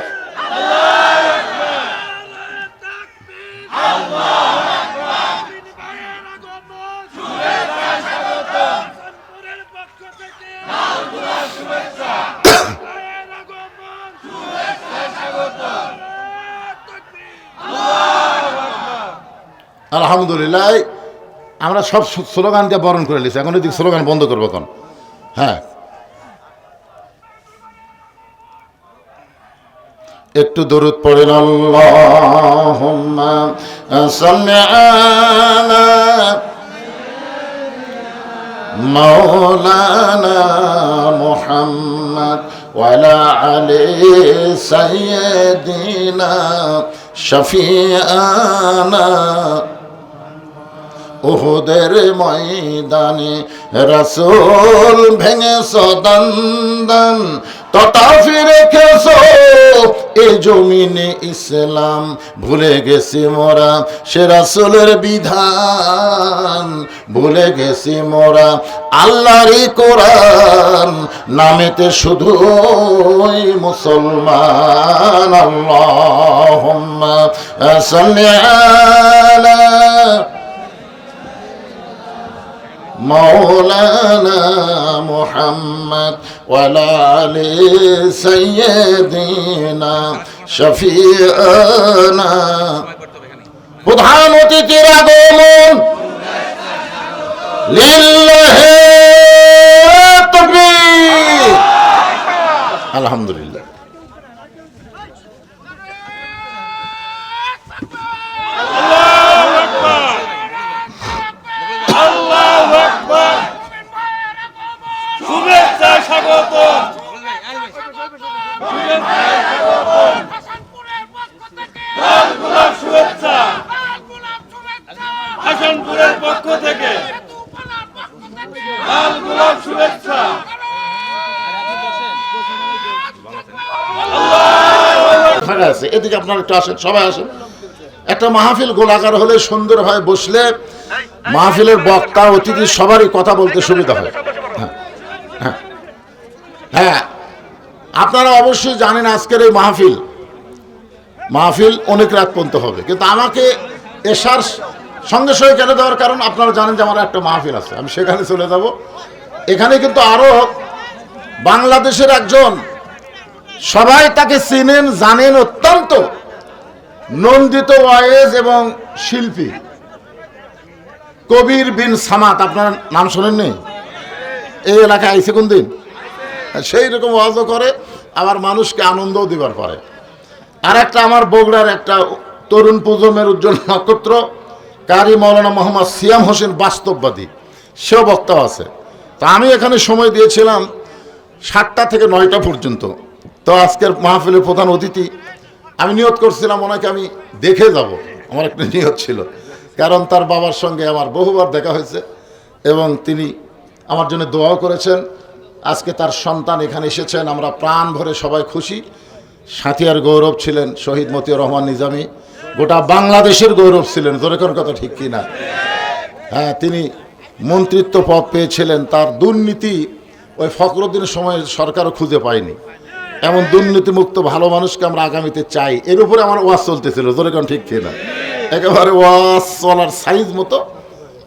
S1: আলহামদুলিল্লাহ, আমরা সব স্লোগানকে বরণ করে নিয়েছি, এখন এদিকে স্লোগান বন্ধ করবো এখন। হ্যাঁ, একটু দরুদ পড়েন। আল্লাহুম্মা সাল্লি আলা মাওলানা মুহাম্মদ ওয়া আলা আলি সাইয়্যিদিনা শাফিআনা। উহুদের ময়দানে রাসূল ভেঙেছ দন্দন, তথাপি রেখেছ এ জমিনে ইসলাম। ভুলে গেছি মোরা সে রাসূলের বিধান, ভুলে গেছি মোরা আল্লাহরই কোরআন, নামেতে শুধু মুসলমান। আল্লাহুম্মা সাল্লি আলা মাওলানা মুহাম্মদ ওয়া আলা আলি সাইয়্যিদিনা শাফিআনা। প্রধান অতিথির আগমন। লিল্লাহি তাকবীর। আলহামদুলিল্লাহ। ফাঁকা আছে, এদিকে আপনারা একটু আসেন, সবাই আসেন। একটা মাহফিল গোলাকার হলে সুন্দরভাবে বসলে মাহফিলের বক্তা অতিথি সবারই কথা বলতে সুবিধা হয়। হ্যাঁ হ্যাঁ হ্যাঁ, আপনারা অবশ্যই জানেন আজকের এই মাহফিল অনেক রাত পর্যন্ত হবে, কিন্তু আমাকে এশার সঙ্গে সঙ্গে কেন দেওয়ার কারণ আপনারা জানেন যে আমার একটা মাহফিল আছে, আমি সেখানে চলে যাব। এখানে কিন্তু আরো বাংলাদেশের একজন, সবাই তাকে চিনেন জানেন, অত্যন্ত নন্দিত ওয়াইজ এবং শিল্পী কবির বিন সামাত, আপনার নাম শোনেননি? এই এলাকায় আইসে কোন দিন, সেই রকম ওয়াজও করে, আবার মানুষকে আনন্দও দিবার পারে। আর একটা আমার বগুড়ার একটা তরুণ প্রজন্মের উজ্জ্বল নক্ষত্র কারি মৌলানা মোহাম্মদ সিয়াম হোসেন বাস্তববাদী, সেও বক্তা আছে। তো আমি এখানে সময় দিয়েছিলাম 7টা থেকে 9টা পর্যন্ত। তো আজকের মাহফিলের প্রধান অতিথি আমি নিয়ত করছিলাম ওনাকে আমি দেখে যাব, আমার একটা নিয়ত ছিল, কারণ তার বাবার সঙ্গে আমার বহুবার দেখা হয়েছে এবং তিনি আমার জন্য দোয়াও করেছেন। আজকে তার সন্তান এখানে এসেছেন, আমরা প্রাণ ভরে সবাই খুশি। সাথিয়ার গৌরব ছিলেন শহীদ মতিউর রহমান নিজামী, গোটা বাংলাদেশের গৌরব ছিলেন, জোরে কোন কথা ঠিক কিনা? হ্যাঁ, তিনি মন্ত্রিত্ব পদ পেয়েছিলেন, তার দুর্নীতি ওই ফখরুদ্দিনের সময় সরকারও খুঁজে পায়নি। এমন দুর্নীতিমুক্ত ভালো মানুষকে আমরা আগামীতে চাই, এর উপরে আমার ওয়াজ চলতেছিল, জোরে কোন ঠিক কিনা? একেবারে ওয়াজ চলার সাইজ মতো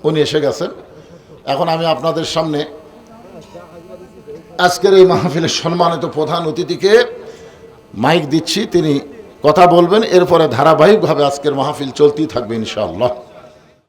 S1: উনি এসে গেছেন। এখন আমি আপনাদের সামনে আজকের এই মাহফিলের সম্মানিত প্রধান অতিথিকে মাইক দিচ্ছি, তিনি কথা বলবেন, এরপরে ধারাবাহিকভাবে আজকের মাহফিল চলতেই থাকবে ইনশাআল্লাহ।